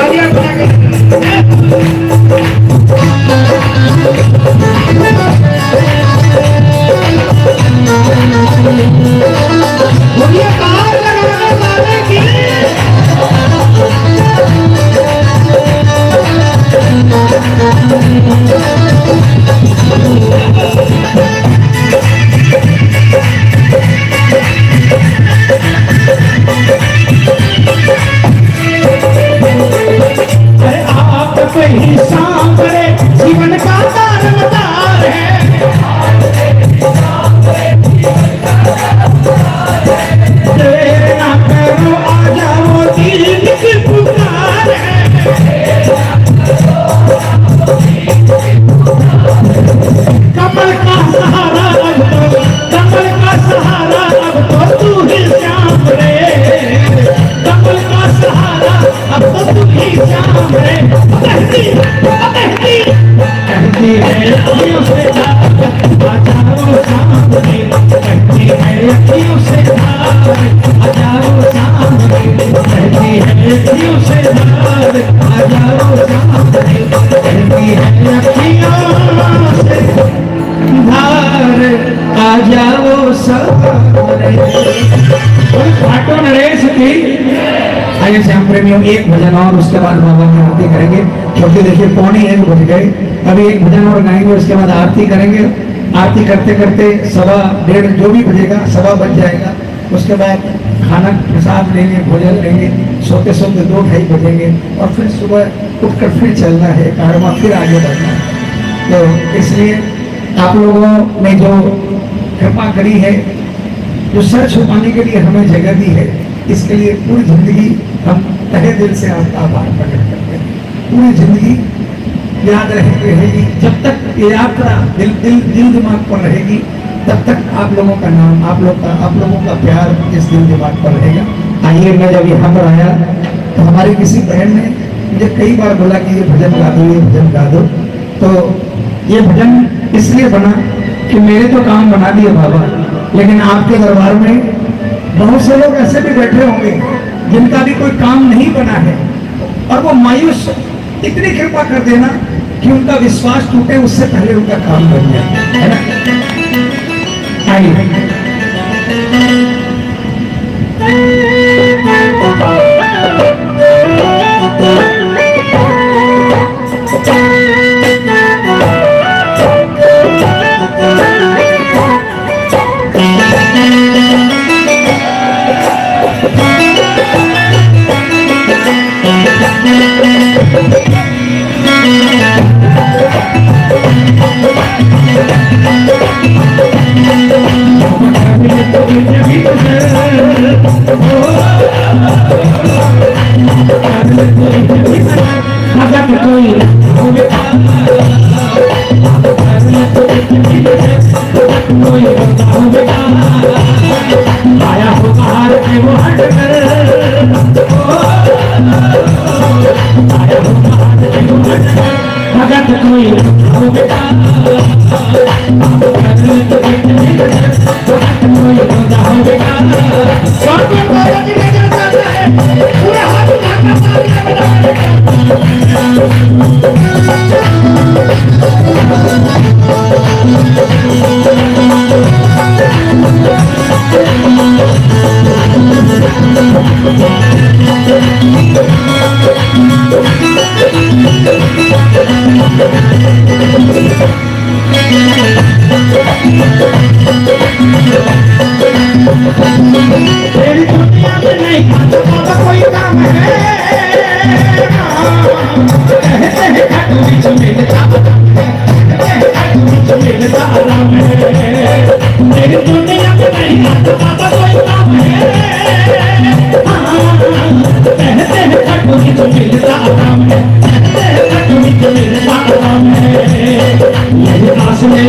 तालियां बजा के बोलिए बाहर लगाने वाले की अरे आप पे ही सांवरे जीवन का दारोमदार है देर ना करो आ जाओ दिल की पुकार है कमल का सहारा अब तो कमल का सहारा अब तो तू ही श्याम रे कमल का सहारा अब तो तू ही श्याम रे कहती है अखियों से आ जाओ सामने कहती है अखियों से आ जाओ सामने कहती है अखियों से आ जाओ सामने कहती है अखियों से धार आ जाओ सामने घाटों नरेश की। आइए श्याम प्रेमियों एक भजन और उसके बाद बाबा की आरती करेंगे क्योंकि देखिए 1:45 बज गए। अभी एक भजन और गाएंगे उसके बाद आरती करेंगे। आरती करते करते 1:15 जो भी बजेगा 1:15 बज जाएगा। उसके बाद खाना प्रसाद लेंगे भोजन लेंगे सोते सोते 2-2:30 बजेंगे और फिर सुबह उठकर फिर चलना है कारवा फिर आगे बढ़ना है। तो इसलिए आप लोगों ने जो कृपा करी है जो सर छुपाने के लिए हमें जगह दी है इसके लिए पूरी जिंदगी हम तहे दिल से आपका आभार प्रकट करते हैं। पूरी जिंदगी याद रहेगी जब तक ये यात्रा दिल दिमाग पर रहेगी तब तक आप लोगों का नाम आप लोगों का प्यार इस दिल दिमाग पर रहेगा। आइए मैं जब यहाँ पर आया तो हमारी किसी बहन ने मुझे कई बार बोला कि ये भजन गा दो ये भजन गा दो। तो ये भजन इसलिए बना कि मेरे तो काम बना दिए बाबा लेकिन आपके दरबार में बहुत से लोग ऐसे भी बैठे होंगे जिनका भी कोई काम नहीं बना है और वो मायूस इतनी कृपा कर देना कि उनका विश्वास टूटे उससे पहले उनका काम बन जाए है ना। आइए आया हो बाहर के वो हट कर आया हो बाहर के वो हट कर भगत कोई हो बेटा पूरा हाथ तेरी दुनिया में नहीं बाबा कोई काम है कहते हैं खाटू बीच मिलता आराम है तेरी दुनिया में नहीं बाबा कोई काम है कहते हैं खाटू बीच मिलता आराम है खाटू बीच मिलता आराम है यही आस में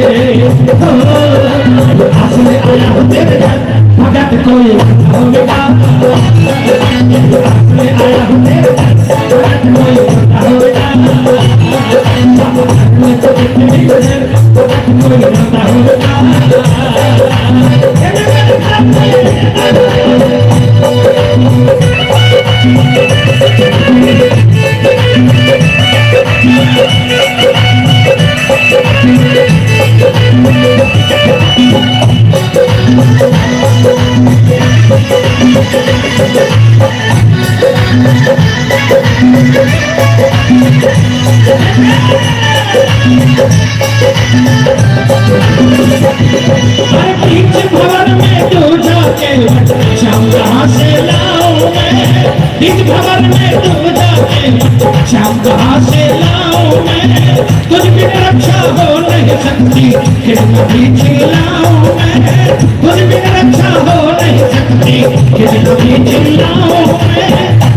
आया हूँ तेरे घर भगत कोई हो बेटा आया हूँ तेरे घर भगत कोई हो बेटा कोई हो बेटा अरे बीच भवन में तू जाके शाम कहाँ से लाऊं मैं, बीच भवन में तू जाके शाम कहाँ से लाऊं मैं, तुझ बिन रक्षा हो नहीं सकती कितना भी चिल्लाऊं मैं, तुझ बिन रक्षा हो नहीं सकती कितना भी चिल्लाऊं मैं,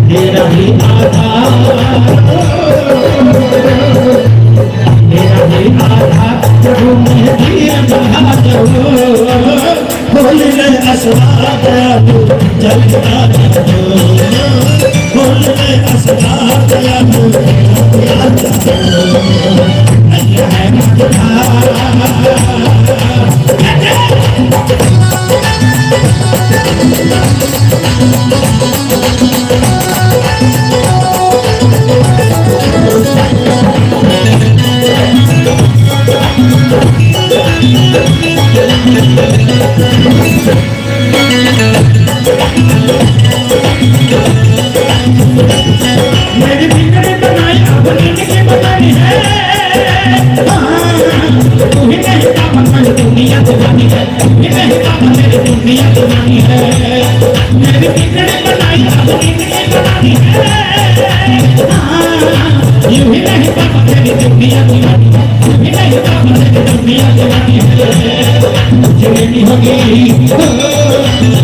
तेरा ही आधार मेरा भी आधार प्रभु में धीर बढ़ा दो, खोल ले असरार जलता दो, खोल ले असरार जलता दो, अल्लाह है मेरी बिगड़ी बनाई अब जिंदगी बनाई है, तू ही नहीं पापा मेरी दुनिया दीवानी है, तू ही नहीं पापा मेरी दुनिया दीवानी है, मेरी बिगड़ी बनाई अब जिंदगी बनानी है, यूं ही नहीं पापा मेरी दुनिया दीवानी है, यूं ही नहीं पापा मेरी दुनिया दीवानी है, जुड़नी होगी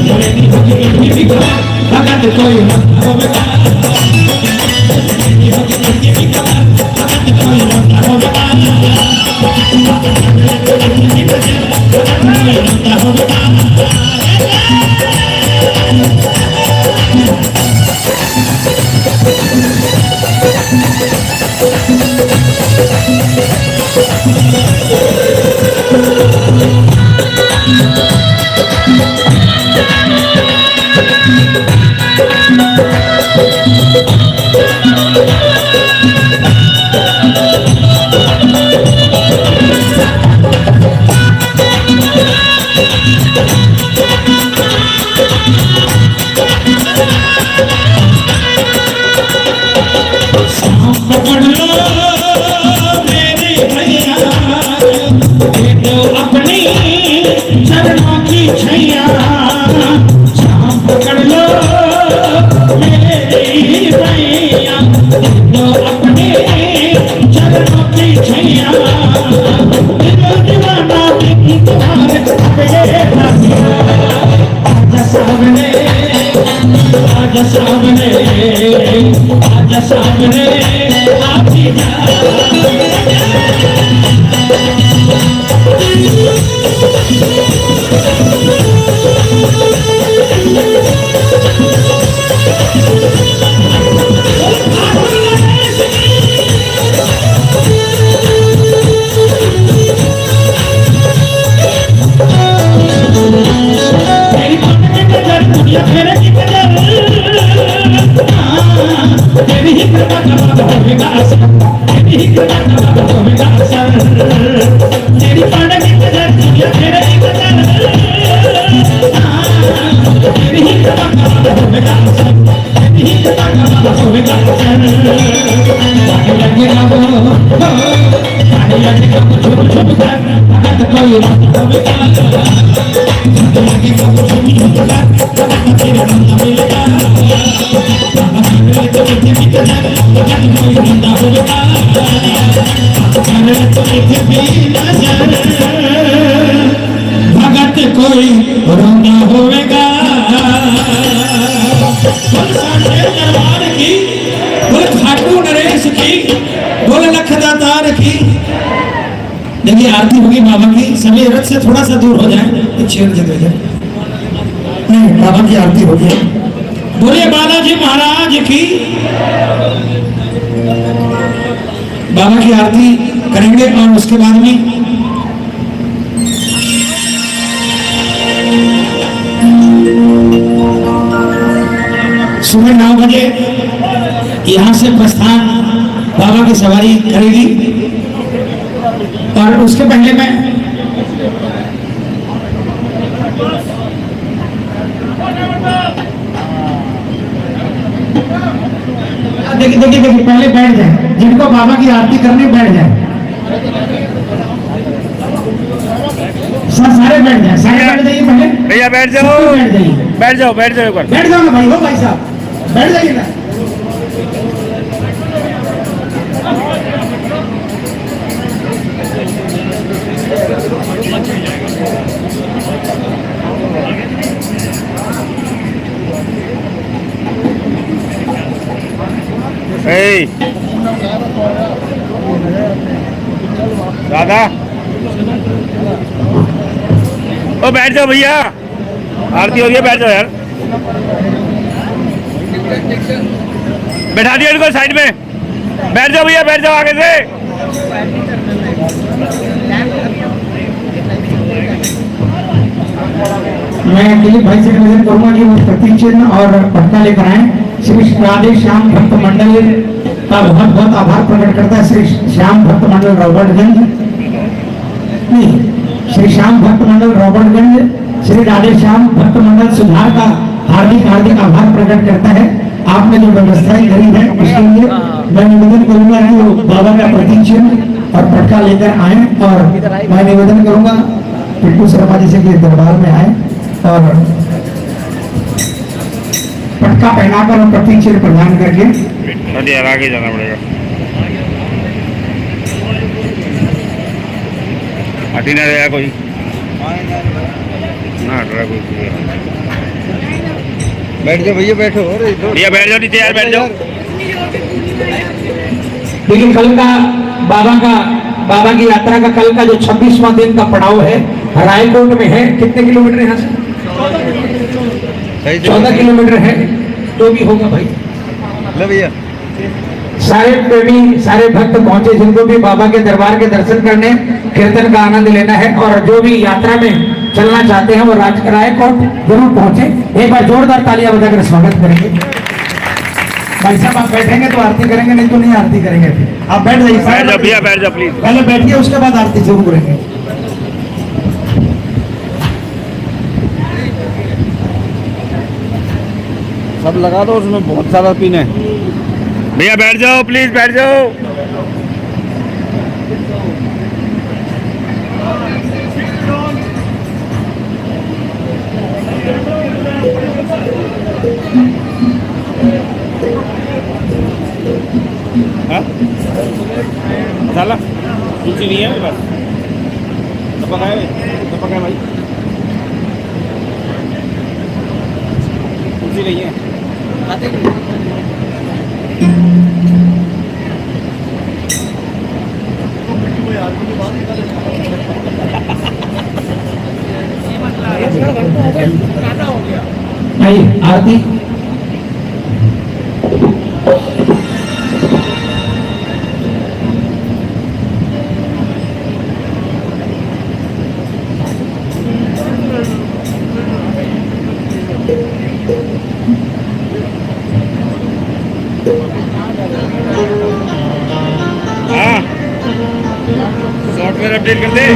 जुड़नी होगी बिगड़ा भगत कोई मत होगा, पकड़ लो मेरे भैया ये तो अपनी चरणों की छैया, शाम पकड़ लो मेरे भैया ये तो अपनी चरणों की छैया, दिलो दीवाना दिन तुम्हारे आजा सामने आजा सामने आजा सामने आती तेरी मन में नजर दुनिया मेरे की नजर, तेरी ही कृपा का बाबा होगा असर, तेरी ही कृपा का बाबा होगा असर, तेरी मन में नजर दुनिया मेरे की नजर, तेरी ही कृपा का बाबा होगा असर, तेरी ही कृपा का बाबा होगा असर, आगे लगेगा वो आगे लगेगा वो झुम झुम कर अगर कोई मत होगा, लगेगा वो झुम झुम कर अगर तेरा बंदा मिलेगा, तो मुझे भी नजर अगर कोई बंदा होगा, अगर तो मुझे भी नजर भगत कोई रोना होगा, बोल साढ़े दरबार की, बोल खाटू नरेश की, बोल लखदातार की। देखिए आरती होगी बाबा की, सभी रथ से थोड़ा सा दूर हो जाए, एक शेर जगह जाए, नहीं बाबा की आरती होगी, बोले बालाजी महाराज की, बाबा की आरती करेंगे और उसके बाद में सुबह 9 बजे यहाँ से प्रस्थान बाबा की सवारी करेगी, और उसके पहले मैं देखिए पहले बैठ जाए, जिनको बाबा की आरती करने बैठ जाए। सारे बैठ जाए, सारे बैठ जाइए पहले। भैया बैठ जाओ, सब बैठ जाइए, बैठ जाओ, बैठ जाओ एक बार। बैठ जाओ ना भाई, हो भाई साहब बैठ जाइए ना। ए, राधा ओ बैठ जाओ भैया, आरती हो रही है, बैठ जाओ यार। बैठा दिया इनको साइड में, बैठ जाओ भैया, बैठ जाओ आगे से। मैं दिलीप भाई से निवेदन करूंगा कि वो प्रतीक चिन्ह और पटका लेकर आए। श्री राधे श्याम भक्त मंडल का बहुत बहुत आभार प्रकट करता है। श्री श्याम भक्त मंडल रॉबर्टगंज, नहीं, श्री श्याम भक्त मंडल रॉबर्टगंज, श्री राधे श्याम भक्त मंडल सुधार का हार्दिक हार्दिक आभार प्रकट करता है। आपने जो व्यवस्थाएं करी है उसके लिए मैं निवेदन करूंगा कि वो बाबा का प्रतीक चिन्ह और पटका लेकर आए। और मैं निवेदन करूंगा पिट्टू शर्मा जी से कि दरबार में आए और पटका पहनाकर और प्रतीक चिन्ह प्रदान करके अरे यार आगे जाना पड़ेगा। हटी ना रहा कोई ना, हट रहा कोई। बैठ जाओ भैया, बैठो। भैया बैठ जाओ नीचे यार, बैठ जाओ। लेकिन कल का बाबा की यात्रा का कल का जो 26वां दिन का पड़ाव है रायकोट में है। कितने किलोमीटर यहाँ से? 14 किलोमीटर है। तो भी होगा भाई। ले भैया, सारे प्रेमी, सारे भक्त पहुंचे जिनको भी बाबा के दरबार के दर्शन करने, कीर्तन का आनंद लेना है और जो भी यात्रा में चलना चाहते हैं वो रायकोट जरूर पहुंचे। एक बार जोरदार तालियां बजाकर स्वागत करेंगे। भाई साहब आप बैठेंगे तो आरती करेंगे, नहीं तो नहीं आरती करेंगे। आप बैठ जाइए, बैठ जाओ भैया, बैठ जाओ प्लीज। पहले बैठिए, उसके बाद आरती जरूर करेंगे। सब लगा दो, उसमें बहुत सारा पिन है। भैया बैठ जाओ प्लीज, बैठ जाओ। हाँ? मसाला कुछ नहीं है बस। पकाए भाई, कुछ नहीं है। आइए आरती। हाँ, सॉफ्टवेयर अपडेट कर दे।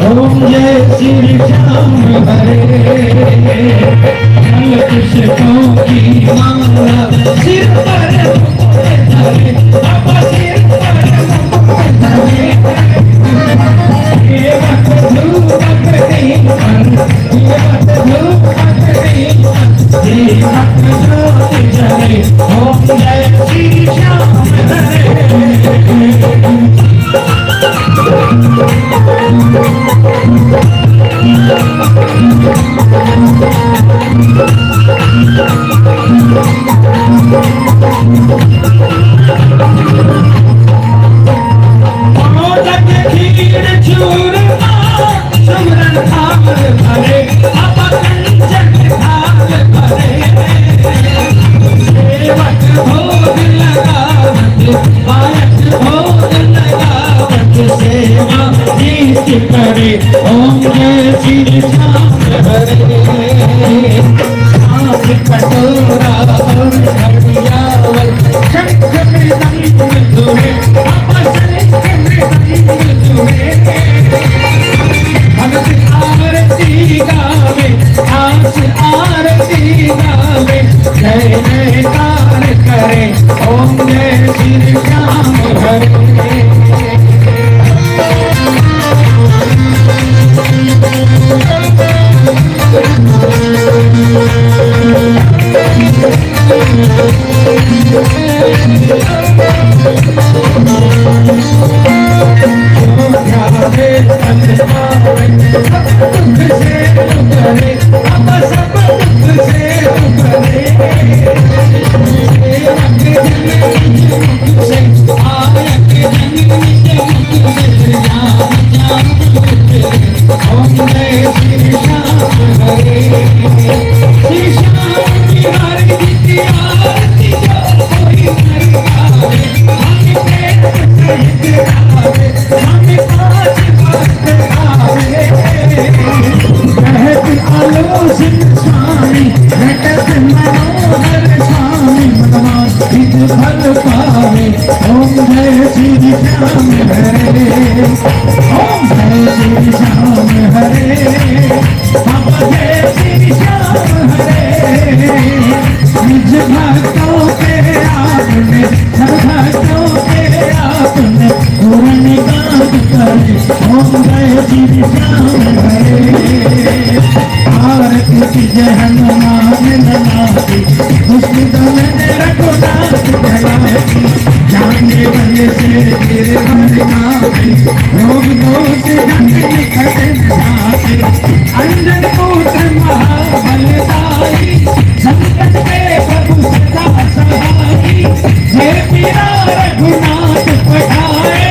ओम जय श्री श्याम हरे कृष्ण की माला सिर पर मुकुट धरे बाबा सिर पर मुकुट धरे ये बात धूप नहीं पर ये बात धूप नहीं पर ये बात ज्योत जले ओम जय श्री श्याम हरे खीर चूरमा सुमरन थाल भरे बाबा कंचन थाल भरे सेवक भोग लगावत पायक भोग लगावत सेवा गीत करे ओम जय श्री श्याम हरे सांप कटोरा और घड़ियावल शंख मृदंग धुरे बाबा शंख मृदंग धुरे भगत आरती गावे आस आरती गावे जय जयकार करे ओम जय श्री श्याम हरे अंजन पुत्र महाबलशाली संकट के प्रभु सदा सहाई हे पीरा रघुनाथ पठाए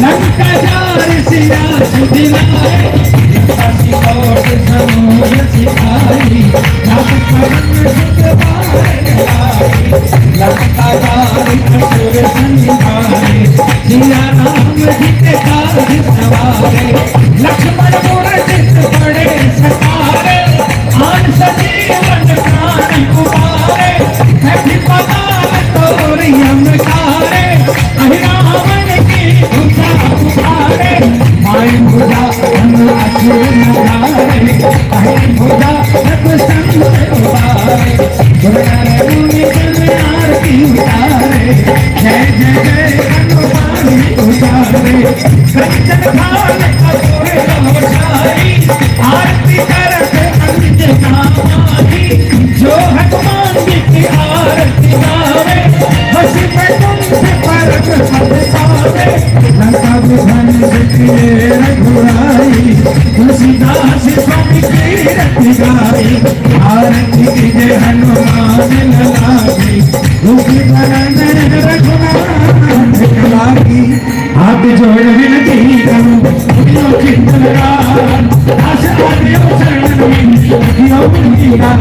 लंका जार सिया सुदिलाए शशि कोट समूह सिखाई राम पवन सुत पाए लंका जार असुर संहारे सिया राम जी के काज सवारे लक्ष्मण मुरजित बड़े सतारे आन सजीवन प्राण कुमारे कभी पताल तोर यमकारे अहि रावण की भुजा उतारे माई भुजा हम असुर नधारे अहि भुजा सब संत उतारे गुरु मुनि जन आरती उतारे जय जय जय हनुमान उतारे कंचन थाल असुर लोचाई आरती करत अंजना माही जो हनुमान जी की आरती गावे हंसी पे कुंभ परग सब पावे लंका विभन सिखिए रघुराई तुलसीदास स्वामी की रति गाई आरती कीजे हनुमान लागी दुखी भरन रघुनाथ लागी हाथ जोड़ विनती करूं सुनियो कीर्तन दास आदियो शरण में दियो मुनीरा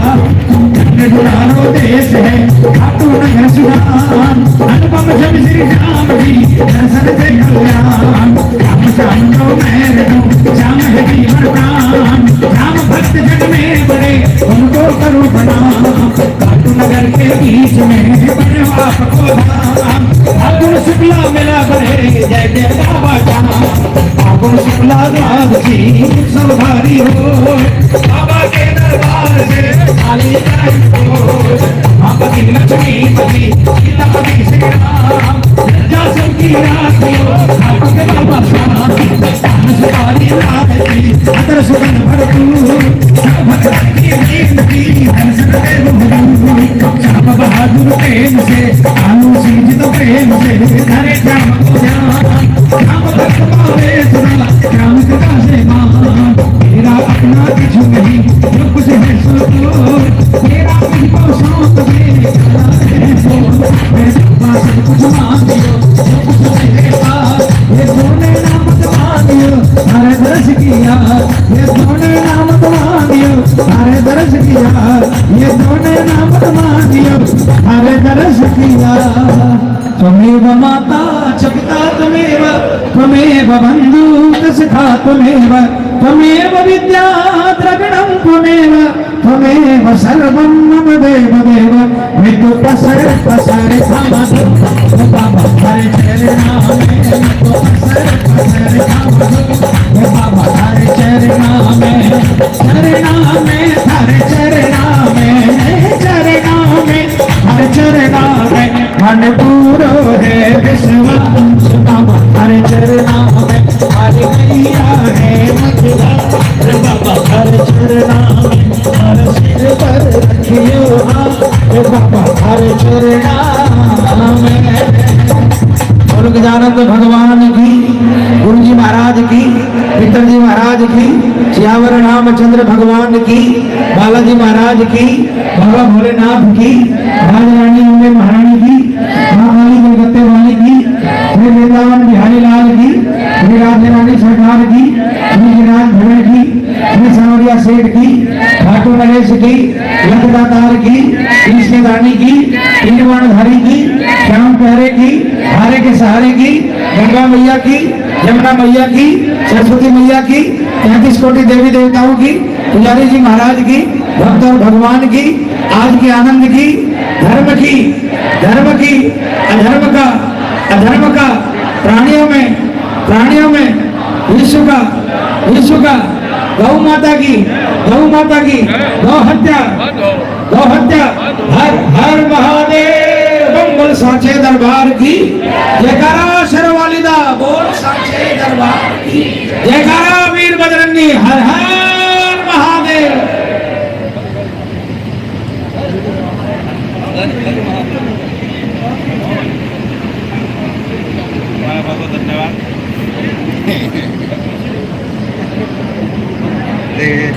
दुलारो देश है खाटू नगर सुहान अनुपम जब श्री राम जी दर्शन से कल्याण राम श्याम को मैं दूं श्याम है जीवन प्राण राम भक्त जग में बड़े उनको करूं प्रणाम खाटू नगर के बीच में बने बाप को धाम फागुन शुक्ला मेला बड़े जय जय बाबा धाम फागुन शुक्ला द्वादशी सब भारी हो बाबा के दरबार से काली कराई खोज आपकी लक्ष्मी पति सीतापति श्री राम लज्जा सबकी राखियो आपके बाबा श्याम स्थान से काली राखी अतर सुगंध भरपूर सब भक्त की नींद की दर्शन दे हुजूर श्याम बहादुर प्रेम से आलू सींचित प्रेम से धरे श्याम को ध्यान श्याम भक्त पावे सुना श्याम कृपा से मान मेरा अपना कुछ नहीं जो कुछ है सो मेरा मुझको शौक में मेरे पास कुछ मांगियो जो कुछ मेरे पास ये सोने नाम मांगियो सारे दर्श किया ये सोने नाम मांगियो सारे दर्श किया ये सोने नाम मांगियो सारे दर्श किया त्वमेव माता च पिता त्वमेव बन्धु सखा त्वमेव विद्या द्रविणं त्वमेव सर्वं मम देव मृत्यु पसर धामधु बाबा हरे चरणा में मृत्यु पसर धामधु बाबा हरे चरणा में हरे चरणा में मन पूरो है विश्वास बाबा हरे चरणा में हरे मैया है मथुरा बाबा हरे चरणा में हर सिर पर रखियो हाथ बाबा हरे चरणा में। और गजानंद भगवान की, गुरु जी महाराज की, पितर जी महाराज की, सियावर रामचंद्र भगवान की, बालाजी महाराज की, बाबा भोलेनाथ की, राजरानी अम्बे महारानी की, महाकाली कलकत्ते वाली की, श्री वृंदावन बिहारी लाल की, श्री राजरानी सरकार की, श्री गिरिराज भवन की, श्री सांवरिया सेठ की, ठाकुर नरेश की, लखदातार की, कृष्ण दानी की, तीरवाणधारी की, श्याम पहरे की, हारे के सहारे की, गंगा मैया की, यमुना मैया की, सरस्वती मैया की, 33 कोटि देवी देवताओं की, पुजारी जी महाराज की, भक्त और भगवान की, आज के आनंद की, धर्म की, अधर्म का, प्राणियों में विश्व का, गौ माता की, गौ हत्या, हर हर महादेव, मंगल साचे दरबार की जयकारा, शेरवालिदा बोल साचे दरबार की जयकारा, वीर बजरंगी हर हर महादेव। धन्यवाद।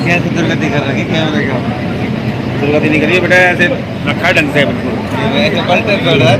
क्या दुर्गति कर रही क्या दुर्गति नहीं करिए बेटा, ऐसे रखा ढंग से बिल्कुल ऐसे पलटे पड़ रहा है।